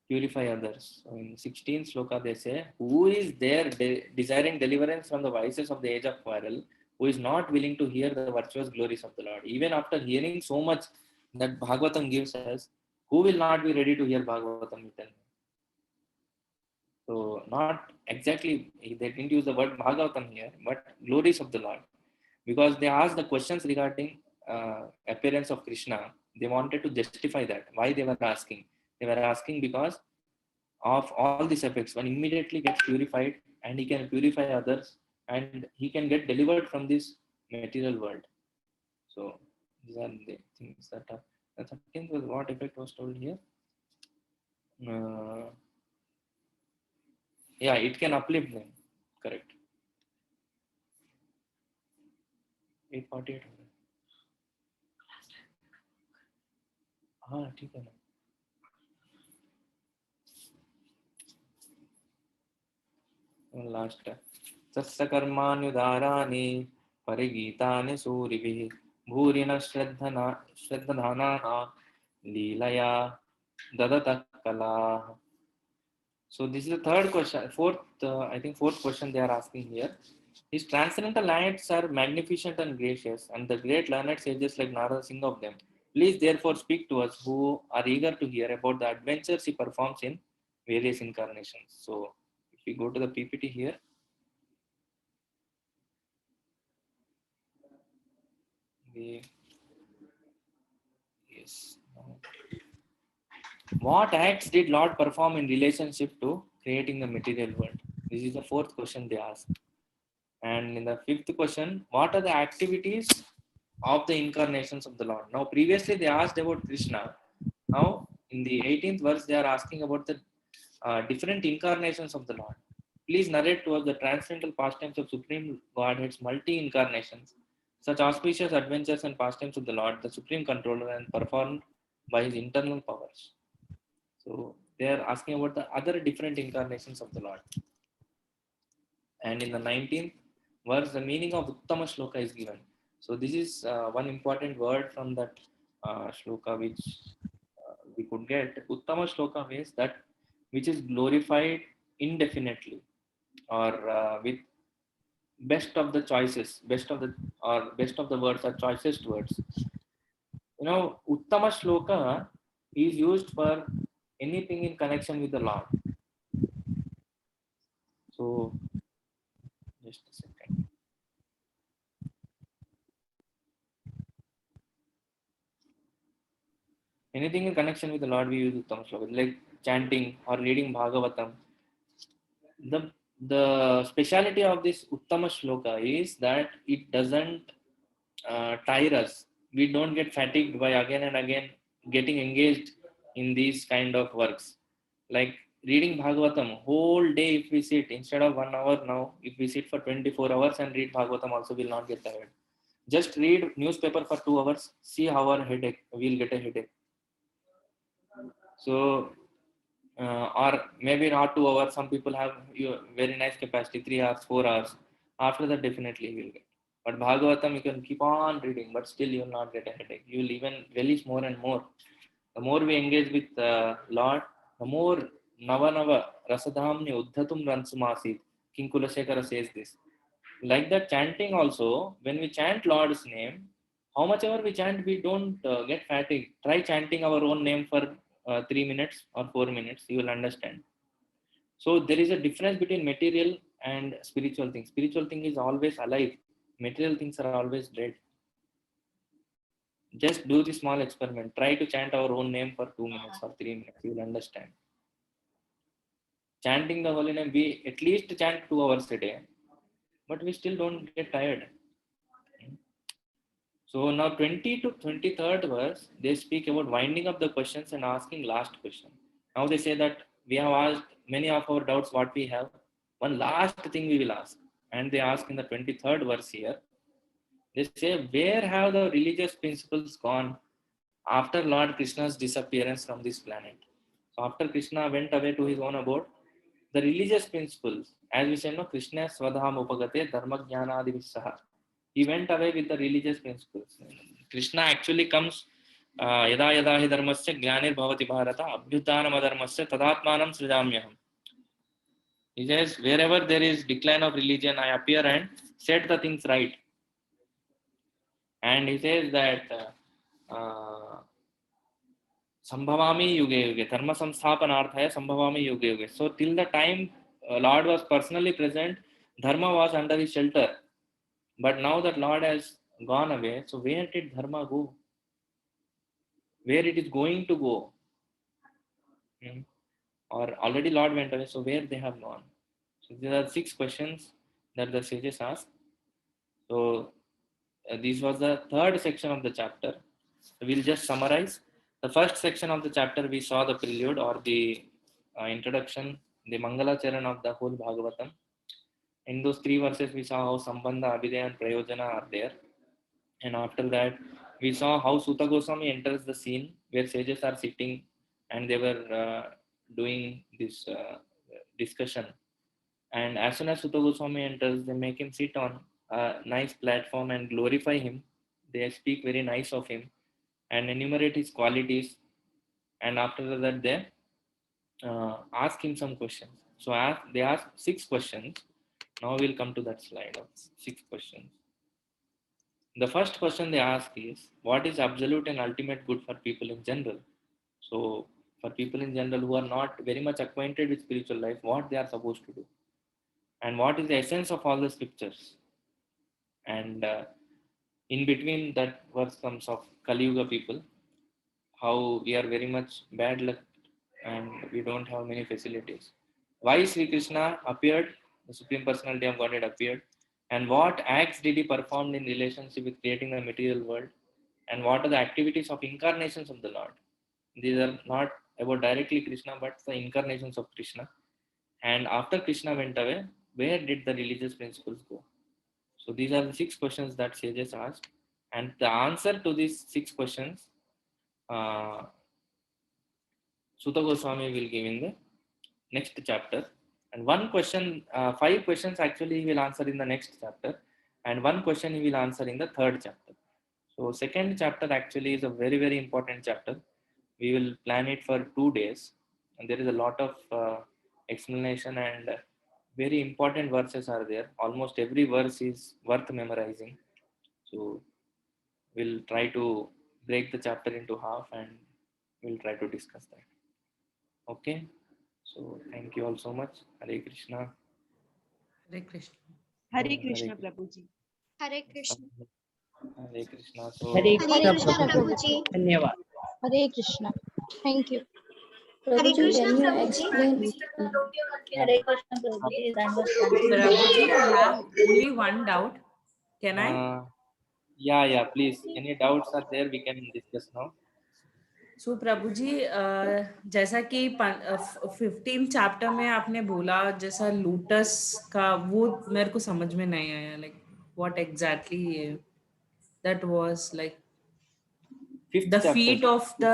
[SPEAKER 2] purify others. So in 16th sloka they say, who is there desiring deliverance from the vices of the age of quarrel, who is not willing to hear the virtuous glories of the Lord. Even after hearing so much that Bhagavatam gives us, who will not be ready to hear Bhagavatam? So not exactly, they didn't use the word Bhagavatam here, but glories of the Lord. Because they asked the questions regarding appearance of Krishna, they wanted to justify that. Why they were asking? They were asking because of all these effects. One immediately gets purified and he can purify others and he can get delivered from this material world. So these are the things that are. The 13th was what effect was told here. Yeah, it can uplift them. Correct. 848. हाँ ठीक है ना. Last सत्सकर्मान्युदाराणि परिगीतानि सूरिभिः भूरिन श्रद्धधानाः लीलया ददतः कलाः. So this is the third question. Fourth question they are asking here. His transcendental lights are magnificent and gracious, and the great learned sages like Narada sing of them. Please therefore speak to us who are eager to hear about the adventures he performs in various incarnations. So if we go to the PPT here, yes. What acts did Lord perform in relationship to creating the material world? This is the fourth question they ask. And in the fifth question, what are the activities of the incarnations of the Lord? Now, previously they asked about Krishna. Now, in the 18th verse, they are asking about the different incarnations of the Lord. Please narrate to us the transcendental pastimes of Supreme Godhead's multi-incarnations, such auspicious adventures and pastimes of the Lord, the Supreme Controller, and performed by his internal powers. So, they are asking about the other different incarnations of the Lord. And in the 19th verse, the meaning of Uttama Shloka is given. So this is one important word from that shloka which we could get. Uttama Shloka means that which is glorified indefinitely. or with best of the choices, best of the words are choicest words. Uttama shloka is used for anything in connection with the Lord. So, just a second. Anything in connection with the Lord, we use Uttama shloka, like chanting or reading Bhagavatam. The speciality of this Uttama shloka is that it doesn't tire us. We don't get fatigued by again and again getting engaged in these kind of works. Like reading Bhagavatam, whole day if we sit, instead of 1 hour now, if we sit for 24 hours and read Bhagavatam also will not get tired. Just read newspaper for 2 hours, see how our headache, we'll get a headache. So, or maybe not 2 hours, some people have very nice capacity, 3 hours, 4 hours. After that, definitely you will get. But Bhagavatam, you can keep on reading, but still you will not get a headache. You will even relish more and more. The more we engage with Lord, the more Nava Rasadhamni Uddhatum Ransumasit. King Kulasekara says this. Like that chanting also, when we chant Lord's name, how much ever we chant, we don't get fatigued. Try chanting our own name for 3 minutes or 4 minutes, you will understand. So there is a difference between material and spiritual things. Spiritual thing is always alive. Material things are always dead. Just do the small experiment. Try to chant our own name for 2 minutes or 3 minutes. You will understand. Chanting the holy name, we at least chant 2 hours a day, but we still don't get tired. So now 20 to 23rd verse, they speak about winding up the questions and asking last question. Now they say that we have asked many of our doubts what we have. One last thing we will ask. And they ask in the 23rd verse here, they say, where have the religious principles gone after Lord Krishna's disappearance from this planet? So after Krishna went away to his own abode, the religious principles, as we say, no, Krishna Swadham Upagate Dharma Jnana Adi Vissaha. He went away with the religious principles. Krishna actually comes, Yada Yada Hi Dharmasya Jnanir Bhavati Bharata Abhyutanam Adharmasya Tadatmanam Srijamyaham. He says, wherever there is decline of religion, I appear and set the things right. And he says that Sambhavami Yuge Yuge, Dharma Samsthapanarthaya Sambhavami Yuge Yuge. So till the time Lord was personally present, Dharma was under his shelter. But now that Lord has gone away, so where did Dharma go? Where it is going to go? Or already Lord went away, so where they have gone? So these are 6 questions that the sages asked. So this was the 3rd section of the chapter. So we'll just summarize. The first section of the chapter, we saw the prelude or the introduction, the Mangala Charan of the whole Bhagavatam. In those 3 verses, we saw how Sambandha, Abhidaya and Prayojana are there. And after that, we saw how Suta Goswami enters the scene where sages are sitting and they were doing this discussion. And as soon as Suta Goswami enters, they make him sit on a nice platform and glorify him. They speak very nice of him and enumerate his qualities. And after that, they ask him some questions. So they ask 6 questions. Now we'll come to that slide of 6 questions. The first question they ask is, what is absolute and ultimate good for people in general? So for people in general who are not very much acquainted with spiritual life, what they are supposed to do? And what is the essence of all the scriptures? And in between that verse comes of Kali Yuga people, how we are very much bad luck and we don't have many facilities. Why Sri Krishna appeared, the Supreme Personality of Godhead appeared, and what acts did he perform in relationship with creating the material world, and what are the activities of incarnations of the Lord. These are not about directly Krishna, but the incarnations of Krishna. And after Krishna went away, where did the religious principles go? So these are the 6 questions that sages asked. And the answer to these 6 questions, Suta Goswami will give in the next chapter. And 1 question, 5 questions actually he will answer in the next chapter. And 1 question he will answer in the 3rd chapter. So 2nd chapter actually is a very, very important chapter. We will plan it for 2 days. And there is a lot of explanation and very important verses are there. Almost every verse is worth memorizing. So we'll try to break the chapter into half and we'll try to discuss that. Okay. So thank you all so much. Hare Krishna.
[SPEAKER 6] Hare Krishna.
[SPEAKER 3] Hare Krishna Prabhuji.
[SPEAKER 1] Hare Krishna.
[SPEAKER 2] Hare Krishna. So
[SPEAKER 4] Hare
[SPEAKER 1] Hare
[SPEAKER 4] Krishna
[SPEAKER 1] Krishna,
[SPEAKER 4] Prabhuji.
[SPEAKER 1] Prabhuji.
[SPEAKER 4] Dhanyavad.
[SPEAKER 3] Hare Krishna. Thank you.
[SPEAKER 1] Hare Krishna, Prabhuji.
[SPEAKER 3] Hare Krishna Prabhuji.
[SPEAKER 6] Prabhuji, I have only one doubt. Can I?
[SPEAKER 2] yeah, please. Any doubts are there, we can discuss now.
[SPEAKER 6] सो प्रभु जी जैसा कि 15 chapter में आपने बोला जैसा lotus का वो मेरे को समझ में नहीं आया like what exactly that was like
[SPEAKER 2] Fifth
[SPEAKER 6] the
[SPEAKER 2] chapter.
[SPEAKER 6] Feet of the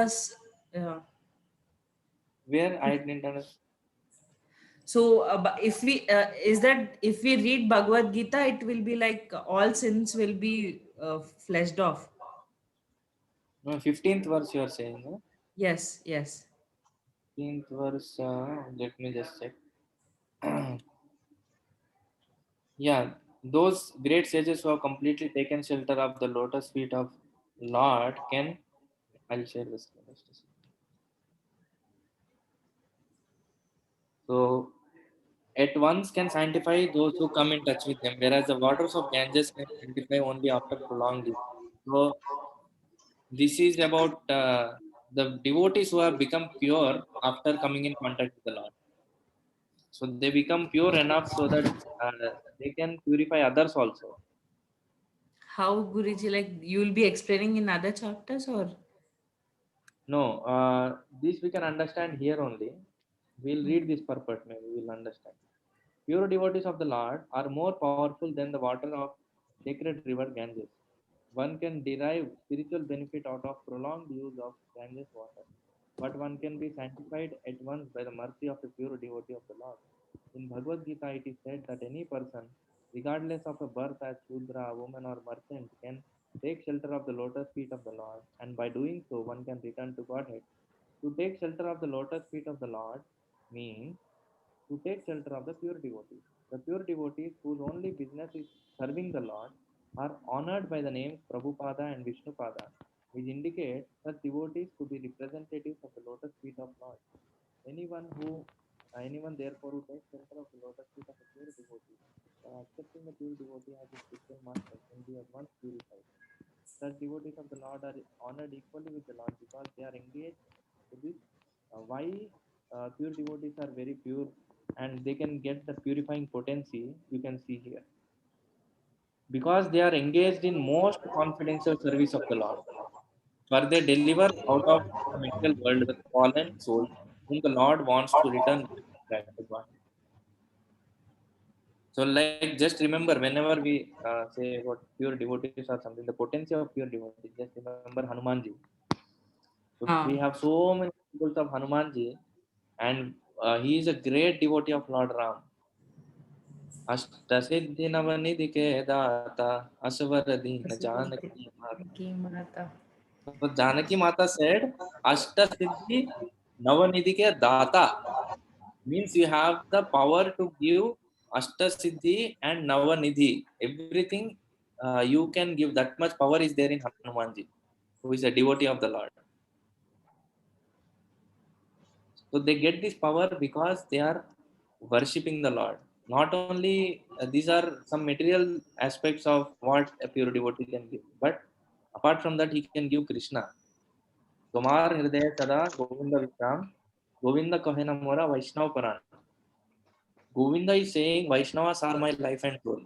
[SPEAKER 2] Where I didn't understand.
[SPEAKER 6] so if we is that if we read Bhagavad Gita it will be like all sins will be fleshed off.
[SPEAKER 2] No, 15th verse you are saying. No?
[SPEAKER 6] Yes.
[SPEAKER 2] 15th verse. Let me just check. Yeah, those great sages who have completely taken shelter of the lotus feet of Lord can. I'll share this. So, at once can sanctify those who come in touch with them, whereas the waters of Ganges can sanctify only after prolonged use. So, this is about the devotees who have become pure after coming in contact with the Lord. So, they become pure enough so that they can purify others also.
[SPEAKER 6] How Guruji, like you will be explaining in other chapters or?
[SPEAKER 2] No, this we can understand here only. We'll read this purport, maybe we'll understand. Pure devotees of the Lord are more powerful than the water of sacred river Ganges. One can derive spiritual benefit out of prolonged use of Ganges water, but one can be sanctified at once by the mercy of a pure devotee of the Lord. In Bhagavad Gita, it is said that any person, regardless of a birth as Shudra, woman, or merchant, can take shelter of the lotus feet of the Lord, and by doing so, one can return to Godhead. To take shelter of the lotus feet of the Lord means to take shelter of the pure devotees. The pure devotees, whose only business is serving the Lord, are honored by the names Prabhupada and Vishnupada, which indicates such devotees to be representatives of the lotus feet of Lord. Anyone therefore who takes shelter of the lotus feet of a pure devotee, by accepting the pure devotee as his spiritual master, can be at once purified. Such devotees of the Lord are honored equally with the Lord because they are engaged with this. Why pure devotees are very pure and they can get the purifying potency, you can see here. Because they are engaged in most confidential service of the Lord. For they deliver out of the material world the fallen souls whom the Lord wants to return back to God. So, like, just remember, whenever we say about pure devotees or something, the potency of pure devotees, just remember Hanumanji. So, we have so many examples of Hanumanji, and he is a great devotee of Lord Ram. अष्टसिद्धि नवनिधि के दाता असवर दीन जानकी माता. So Janaki Mata said, Ashtasiddhi Navanidhi ke Data means you have the power to give Ashtasiddhi and Navanidhi. Everything you can give. That much power is there in Hanumanji, who is a devotee of the Lord. So they get this power because they are worshipping the Lord. Not only these are some material aspects of what a pure devotee can give, but apart from that, he can give Krishna. Tomar Hridaya Sada Govinda Vikram, Govinda Kahena Mora Vaishnav Paran. Govinda is saying Vaishnavas are my life and soul.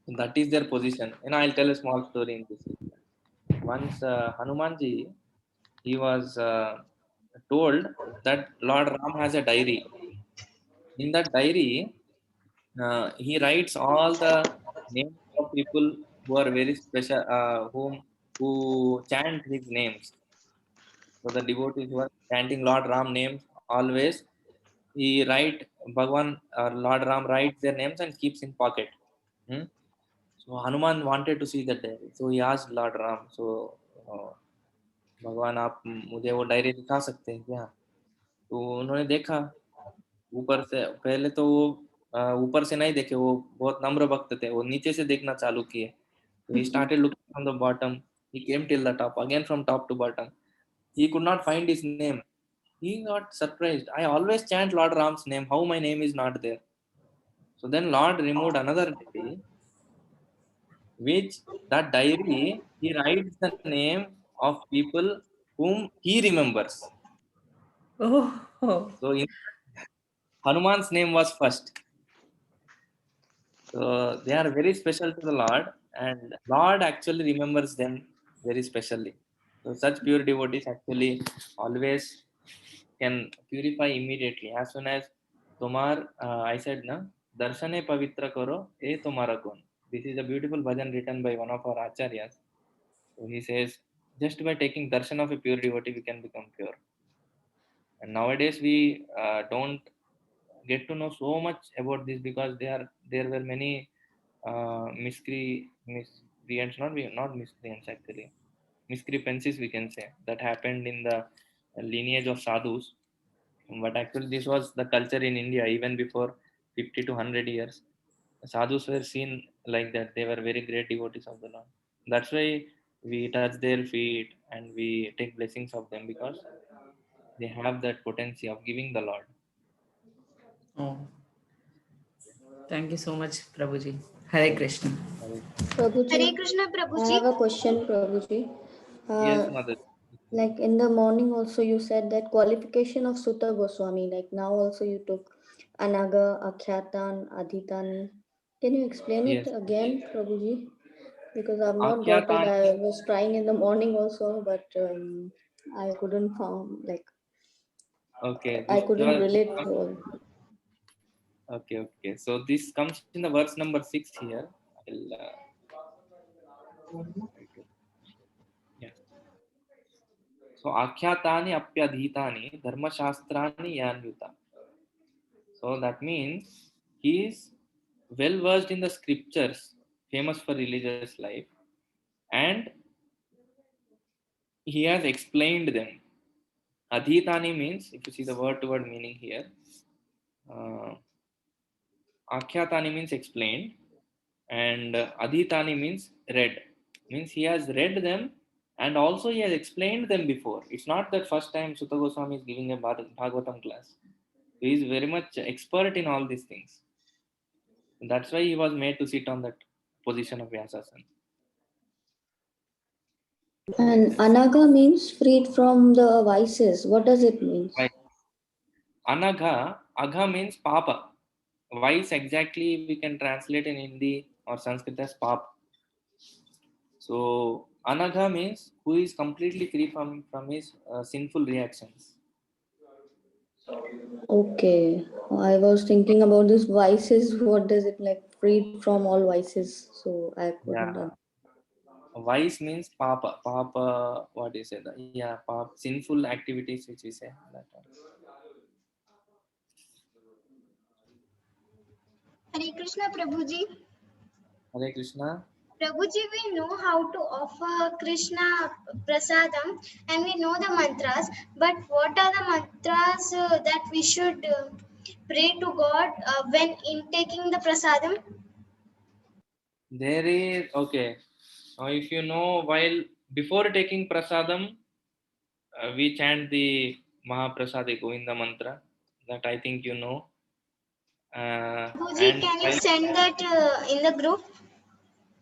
[SPEAKER 2] That is their position. And I'll tell a small story in this. Once Hanumanji, he was told that Lord Ram has a diary. In that diary, he writes all the names of people who are very special, who chant his names. So the devotees who are chanting Lord Ram names always, he write Bhagwan or Lord Ram writes their names and keeps in pocket. Hmm? So Hanuman wanted to see that diary. So he asked Lord Ram, so भगवान आप मुझे वो diary दिखा सकते हैं क्या? तो उन्होंने देखा ऊपर से पहले तो वो ऊपर से नहीं देखे, वो बहुत नम्र भक्त थे, वो नीचे से देखना चालू किए. He started looking from the bottom. He came till the top, again from top to bottom. He could not find his name. He got surprised. I always chant Lord Ram's name. How my name is not there? So then Lord removed another diary, which that diary he writes the name of people whom he remembers.
[SPEAKER 6] Oh.
[SPEAKER 2] So in Hanuman's name was first. So they are very special to the Lord, and Lord actually remembers them very specially. So such pure devotees actually always can purify immediately as soon as Tomar, I said na, darshane pavitra karo e tomara gun. This is a beautiful bhajan written by one of our acharyas. So he says, just by taking darshan of a pure devotee we can become pure. And nowadays we don't get to know so much about this because there were many miscreants, not miscreants actually, miscreancies we can say, that happened in the lineage of sadhus. But actually this was the culture in India even before 50 to 100 years. Sadhus were seen like that. They were very great devotees of the Lord. That's why we touch their feet and we take blessings of them, because they have that potency of giving the Lord.
[SPEAKER 6] Oh. Thank you so much, Prabhuji. Hare Krishna.
[SPEAKER 10] Prabhuji,
[SPEAKER 1] Hare Krishna,
[SPEAKER 10] I
[SPEAKER 1] Prabhuji.
[SPEAKER 10] have a question, Prabhuji.
[SPEAKER 2] Yes, mother.
[SPEAKER 10] Like in the morning also you said that qualification of Sutta Goswami, like now also you took Anaga, Akhyatan, Adhitani. Can you explain it
[SPEAKER 2] Yes.
[SPEAKER 10] again, Prabhuji? Because I've not got it.
[SPEAKER 2] Akhyatani.
[SPEAKER 10] I was trying in the morning also, but I couldn't found, like,
[SPEAKER 2] Okay.
[SPEAKER 10] I couldn't relate to all.
[SPEAKER 2] Okay. So this comes in the verse number 6 here. I'll, yeah. So akhyatani apyadhitani dharmashastrani yanyuta. So that means he is well versed in the scriptures famous for religious life, and he has explained them. Adhitani means, if you see the word to word meaning here, akhyatani means explained, and adhitani means read. Means he has read them and also he has explained them before. It's not that first time Sutta Goswami is giving a Bhagavatam class. He is very much expert in all these things. That's why he was made to sit on that position of Vyasasana.
[SPEAKER 10] And Anaga means freed from the vices. What does it mean?
[SPEAKER 2] Right. Agha means papa. Vice exactly we can translate in Hindi or Sanskrit as pap. So Anagha means who is completely free from his sinful reactions.
[SPEAKER 10] Okay, I was thinking about this vices. What does it like? Freed from all vices. So I couldn't.
[SPEAKER 2] Yeah. Vice means papa. What do you say? Yeah, papa, sinful activities which we say. That one.
[SPEAKER 1] Hare Krishna, Prabhuji.
[SPEAKER 2] Hare Krishna.
[SPEAKER 1] Prabhuji, we know how to offer Krishna prasadam and we know the mantras, but what are the mantras that we should pray to God when intaking the prasadam?
[SPEAKER 2] There is, okay. Now if you know, while before taking prasadam, we chant the Mahaprasade Govinda mantra. That I think you know.
[SPEAKER 1] Prabhuji,
[SPEAKER 2] And
[SPEAKER 1] can you send that in the group?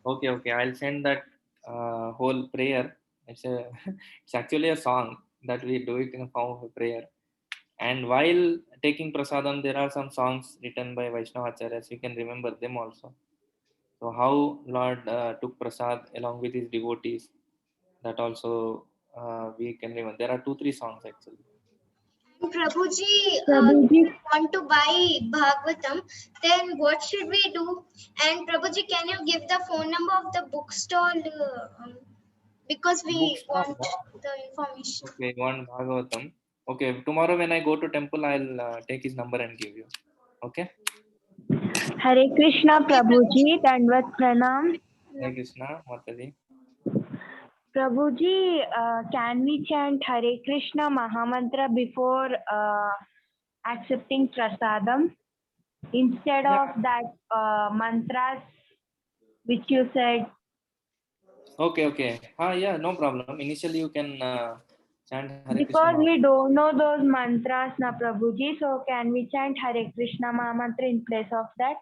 [SPEAKER 2] Okay. I'll send that whole prayer. It's actually a song that we do it in a form of a prayer. And while taking prasadam, there are some songs written by Vaishnava Acharyas. You can remember them also. So how Lord took prasad along with his devotees, that also we can remember. There are 2-3 songs actually.
[SPEAKER 1] And Prabhuji,
[SPEAKER 4] Prabhuji.
[SPEAKER 1] if we want to buy Bhagavatam, then what should we do? And Prabhuji, can you give the phone number of the bookstall? Because we want the information.
[SPEAKER 2] Okay, you want Bhagavatam. Okay, tomorrow when I go to temple, I'll take his number and give you. Okay.
[SPEAKER 4] Hare Krishna, Prabhuji, Dandvat Pranam.
[SPEAKER 2] Hare Krishna, Mataji.
[SPEAKER 4] Prabhuji, can we chant Hare Krishna Mahamantra before accepting prasadam instead
[SPEAKER 2] Yeah.
[SPEAKER 4] of that mantras which you said.
[SPEAKER 2] Okay, okay. Yeah, no problem. Initially, you can chant Hare Krishna
[SPEAKER 4] Because
[SPEAKER 2] Maha.
[SPEAKER 4] we don't know those mantras, na Prabhuji, so can we chant Hare Krishna Mahamantra in place of that?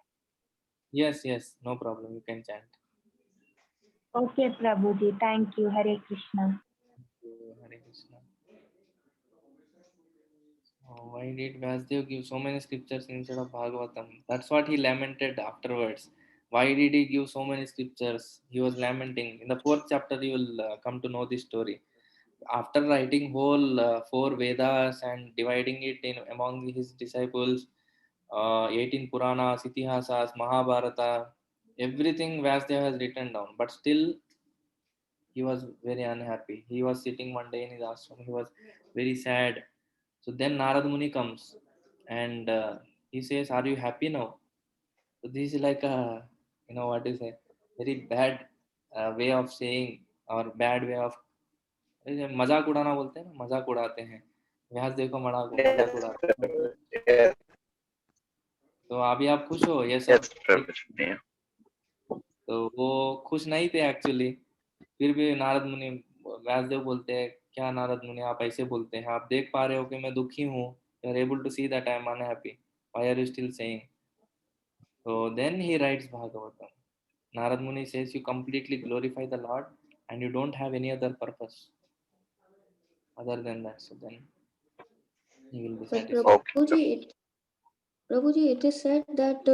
[SPEAKER 2] Yes, yes, no problem. You can chant.
[SPEAKER 4] Okay, Prabhuji, thank you. Hare Krishna.
[SPEAKER 2] Hare Krishna. Why did Vyasdev give so many scriptures instead of Bhagavatam? That's what he lamented afterwards. Why did he give so many scriptures? He was lamenting. In the fourth chapter, you will come to know this story. After writing whole four Vedas and dividing it in among his disciples, 18 Puranas, Itihasas, Mahabharata, everything Vyasdev has written down. But still, he was very unhappy. He was sitting one day in his ashram. He was very sad. So then Narad Muni comes and he says, "Are you happy now?" So this is like a, what is a very bad way of saying or bad way of मजाक उड़ाना बोलते हैं ना, मजाक उड़ाते हैं। व्यास देखो मजाक उड़ाते हैं। तो अभी आप खुश हो ये सब? तो वो खुश नहीं थे एक्चुअली। फिर भी नारद मुनि व्यासदेव बोलते हैं, क्या नारद मुनि आप ऐसे बोलते हैं? आप देख पा रहे हो कि मैं दुखी हूँ। You are able to see that I am unhappy, why are you still saying? So then he writes Bhagavatam. Narad Muni says you completely glorify the Lord and you don't have any other purpose other than that. So then he will be
[SPEAKER 10] But
[SPEAKER 2] satisfied.
[SPEAKER 10] Prabhu ji it is said that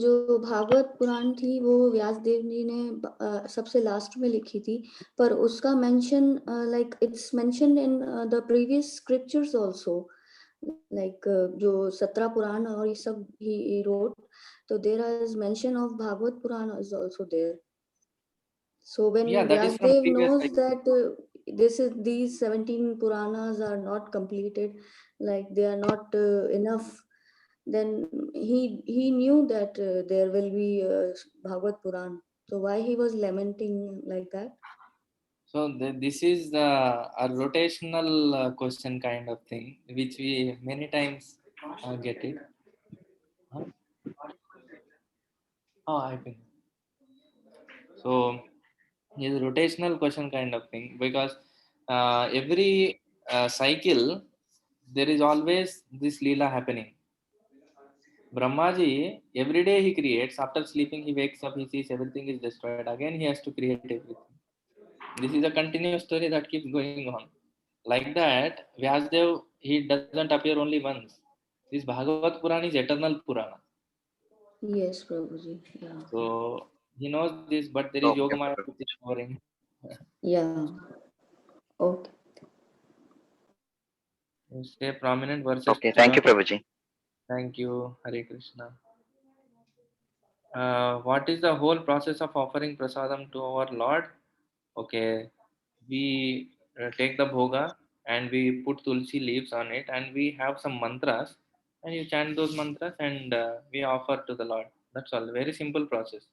[SPEAKER 10] जो भागवत पुराण थी वो व्यास देव जी ने सबसे last में लिखी थी, पर उसका mention like it's mentioned in the previous scriptures also, like जो 17 पुराण और ये सब ही रोट, तो there is mention of Bhagavata Purana is also there. So when
[SPEAKER 2] Yeah, that is from
[SPEAKER 10] Vyasdev
[SPEAKER 2] previous
[SPEAKER 10] knows
[SPEAKER 2] cycle.
[SPEAKER 10] that these 17 Puranas are not completed, like they are not enough, then he knew that there will be Bhagavad Puran. So why he was lamenting like that?
[SPEAKER 2] So this is a rotational question kind of thing, which we many times get it. Huh? Oh, I think. So it's a rotational question kind of thing because every cycle there is always this Leela happening. Brahmaji, every day he creates, after sleeping he wakes up, he sees everything is destroyed. Again he has to create everything. This is a continuous story that keeps going on. Like that, Vyasdev, he doesn't appear only once. This Bhagavad Purana is eternal Purana.
[SPEAKER 10] Yes, Prabhuji. Yeah.
[SPEAKER 2] So he knows this, but there is Yogamaya which is boring.
[SPEAKER 10] Yeah. Okay.
[SPEAKER 2] Stay prominent verses.
[SPEAKER 11] Okay, thank you, Prabhuji.
[SPEAKER 2] Thank you, Hare Krishna. What is the whole process of offering prasadam to our Lord? Okay, we take the bhoga and we put tulsi leaves on it and we have some mantras and you chant those mantras and we offer to the Lord. That's all. Very simple process.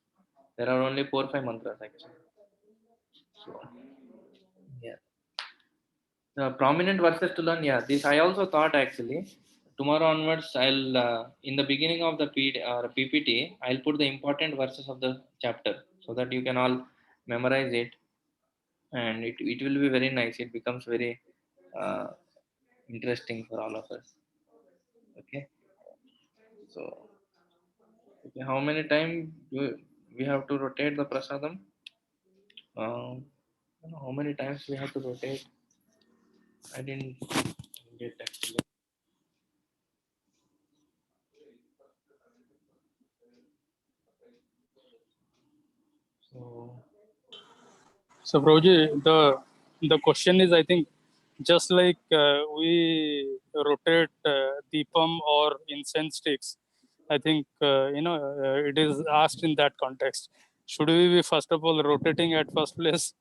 [SPEAKER 2] There are only 4 or 5 mantras actually. So, yeah. Prominent verses to learn. Yeah, this I also thought actually. Tomorrow onwards, I'll in the beginning of the PPT, I'll put the important verses of the chapter so that you can all memorize it, and it will be very nice. It becomes very uh, interesting for all of us. Okay. So, okay, how many times we have to rotate the prasadam? I don't know how many times we have to rotate? I didn't get actually. So.
[SPEAKER 12] So, Prabhuji, the question is, I think, just like we rotate deepam or incense sticks, I think it is asked in that context. Should we be first of all rotating at first place,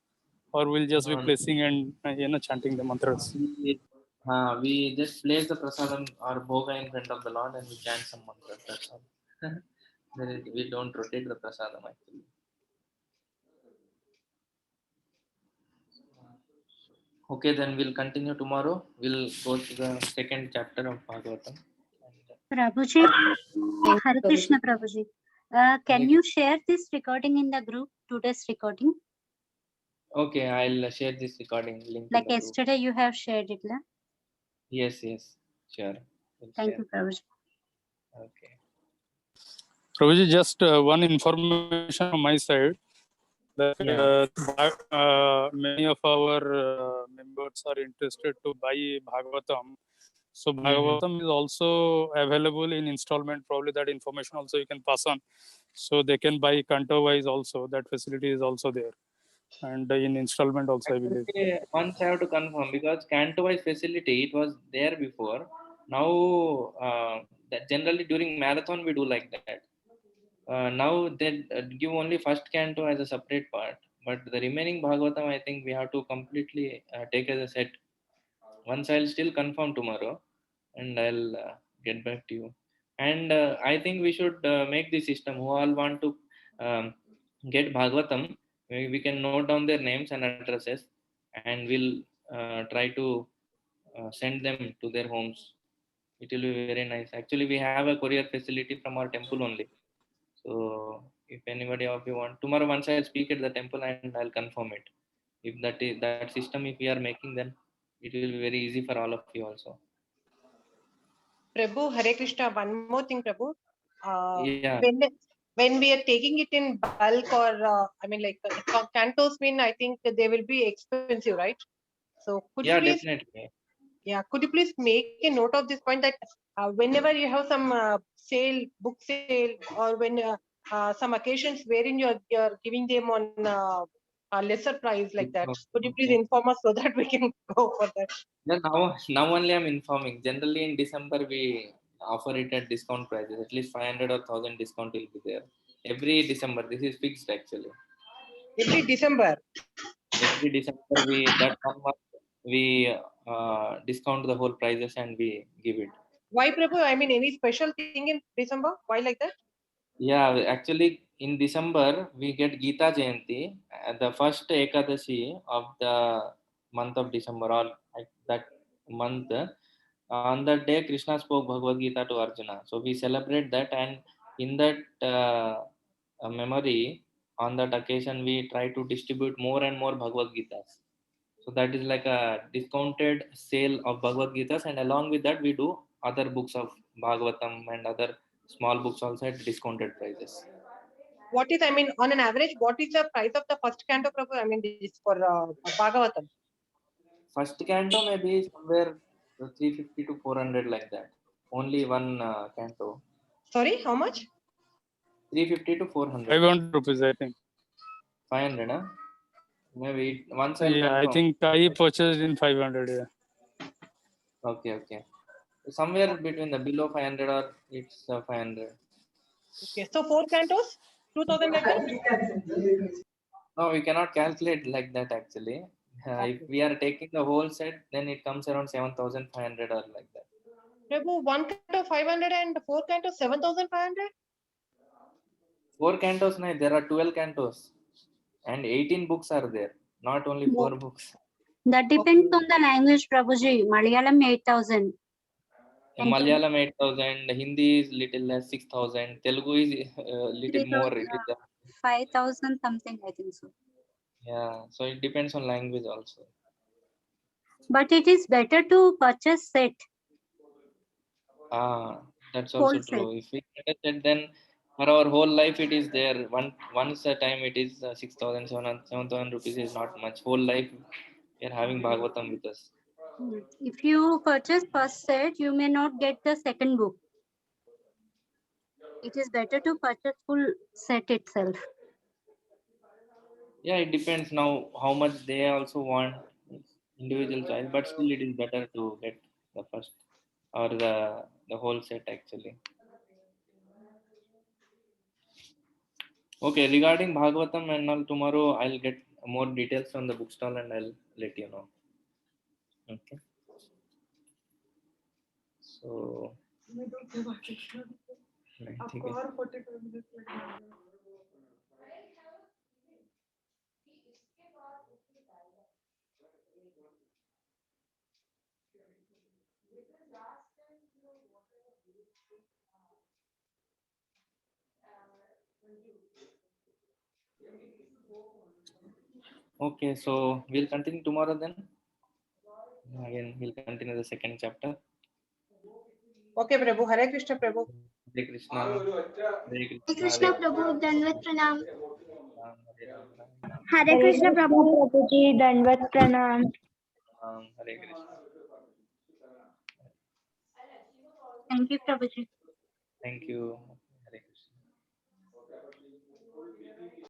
[SPEAKER 12] or we'll just be placing and chanting the mantras?
[SPEAKER 2] We just place the prasadam or bhoga in front of the Lord and we chant some mantras. That's all. We don't rotate the prasadam actually. Okay, then we'll continue tomorrow. We'll go to the second chapter of Bhagavatam.
[SPEAKER 11] Prabhuji, Hare Krishna Prabhuji. Can
[SPEAKER 2] Hare
[SPEAKER 11] you share this recording in the group, today's recording?
[SPEAKER 2] Okay, I'll share this recording link in
[SPEAKER 11] Like
[SPEAKER 2] the group.
[SPEAKER 11] yesterday you have shared it, na?
[SPEAKER 2] Yes, sure. We'll
[SPEAKER 11] Thank
[SPEAKER 2] share.
[SPEAKER 11] you, Prabhuji.
[SPEAKER 2] Okay.
[SPEAKER 12] Prabhuji, just one information on my side that many of our members are interested to buy Bhagavatam. So Bhagavatam is also available in installment. Probably that information also you can pass on. So they can buy canto wise also. That facility is also there. And in installment also, I believe.
[SPEAKER 2] Actually, once I have to confirm because Canto-wise facility it was there before. Now, that generally during marathon we do like that. Now they give only first canto as a separate part, but the remaining Bhagavatam I think we have to completely take as a set. Once I'll still confirm tomorrow, and I'll get back to you. And I think we should make the system who all want to um, get Bhagavatam. We can note down their names and addresses, and we'll try to send them to their homes. It will be very nice. Actually, we have a courier facility from our temple only. So if anybody of you want tomorrow, once I'll speak at the temple and I'll confirm it. If that is that system, if we are making, then it will be very easy for all of you also.
[SPEAKER 5] Prabhu, Hare Krishna, one more thing, Prabhu.
[SPEAKER 2] Yeah.
[SPEAKER 5] When we are taking it in bulk or, I mean, like cantos mean, I think that they will be expensive, right? So could you please,
[SPEAKER 2] Definitely.
[SPEAKER 5] yeah, could you please make a note of this point that whenever you have some sale, book sale, or when some occasions wherein you're giving them on a lesser price like that, could you please inform us so that we can go for that?
[SPEAKER 2] Yeah, now only I'm informing. Generally in December we offer it at discount prices. At least 500 or 1000 discount will be there. Every December. This is fixed actually.
[SPEAKER 5] Every December.
[SPEAKER 2] Every December we that 1 month we discount the whole prices and we give it.
[SPEAKER 5] Why, Prabhu? I mean, any special thing in December? Why like that?
[SPEAKER 2] Yeah, actually in December we get Gita Jayanti, the first Ekadashi of the month of December, or like that month. On that day, Krishna spoke Bhagavad Gita to Arjuna. So we celebrate that, and in that memory, on that occasion, we try to distribute more and more Bhagavad Gitas. So that is like a discounted sale of Bhagavad Gitas, and along with that, we do other books of Bhagavatam and other small books also at discounted prices.
[SPEAKER 5] What is, I mean, on an average, what is the price of the first canto, Prabhu? I mean, this for Bhagavatam.
[SPEAKER 2] First canto may be somewhere 350 to 400 like that. Only one canto.
[SPEAKER 5] Sorry, how much?
[SPEAKER 2] 350 to 400.
[SPEAKER 12] 500 rupees, I think.
[SPEAKER 2] 500, huh? Maybe once I'll
[SPEAKER 12] Yeah, I
[SPEAKER 2] confirm.
[SPEAKER 12] think I purchased in 500. Yeah.
[SPEAKER 2] Okay. Somewhere between the below 500 or it's 500.
[SPEAKER 5] Okay, so 4 cantos, 2000 like that?
[SPEAKER 2] No, we cannot calculate like that actually. If we are taking the whole set, then it comes around 7,500 or like that.
[SPEAKER 5] Prabhu, 1 canto 500 and 4 cantos 7,500?
[SPEAKER 2] 4 cantos, no, there are 12 cantos and 18 books are there, not only 4 books.
[SPEAKER 11] That depends on the language, Prabhuji. Malayalam 8,000.
[SPEAKER 2] Malayalam 8,000, Hindi is little less 6,000, Telugu is little more. It is
[SPEAKER 11] 5,000 something, I think so.
[SPEAKER 2] yeah, so it depends on language also.
[SPEAKER 11] But it is better to purchase set.
[SPEAKER 2] That's
[SPEAKER 11] Whole
[SPEAKER 2] also
[SPEAKER 11] set.
[SPEAKER 2] true. If we get it, then for our whole life it is there. Once a time it is 6,000, 7,000 rupees is not much. Whole life we are having Bhagavatam with us.
[SPEAKER 11] If you purchase first set, you may not get the second book. It is better to purchase full set itself.
[SPEAKER 2] Yeah, it depends now how much they also want, individual choice, but still it is better to get the first or the whole set actually. Okay, regarding Bhagavatam and all, tomorrow I'll get more details from the bookstall and I'll let you know. Okay. So, ठीक है. Okay, so we'll continue tomorrow then. Again, we'll continue the second chapter.
[SPEAKER 5] Okay, Prabhu. Hare Krishna, Prabhu.
[SPEAKER 2] Hare Krishna. Hare
[SPEAKER 1] Hare
[SPEAKER 2] Krishna.
[SPEAKER 1] Krishna Prabhu, Dandavat Pranam.
[SPEAKER 4] Hare Krishna Prabhuji, Dandvat Pranam.
[SPEAKER 2] Hare Krishna.
[SPEAKER 11] Thank you, Prabhuji.
[SPEAKER 2] Thank you.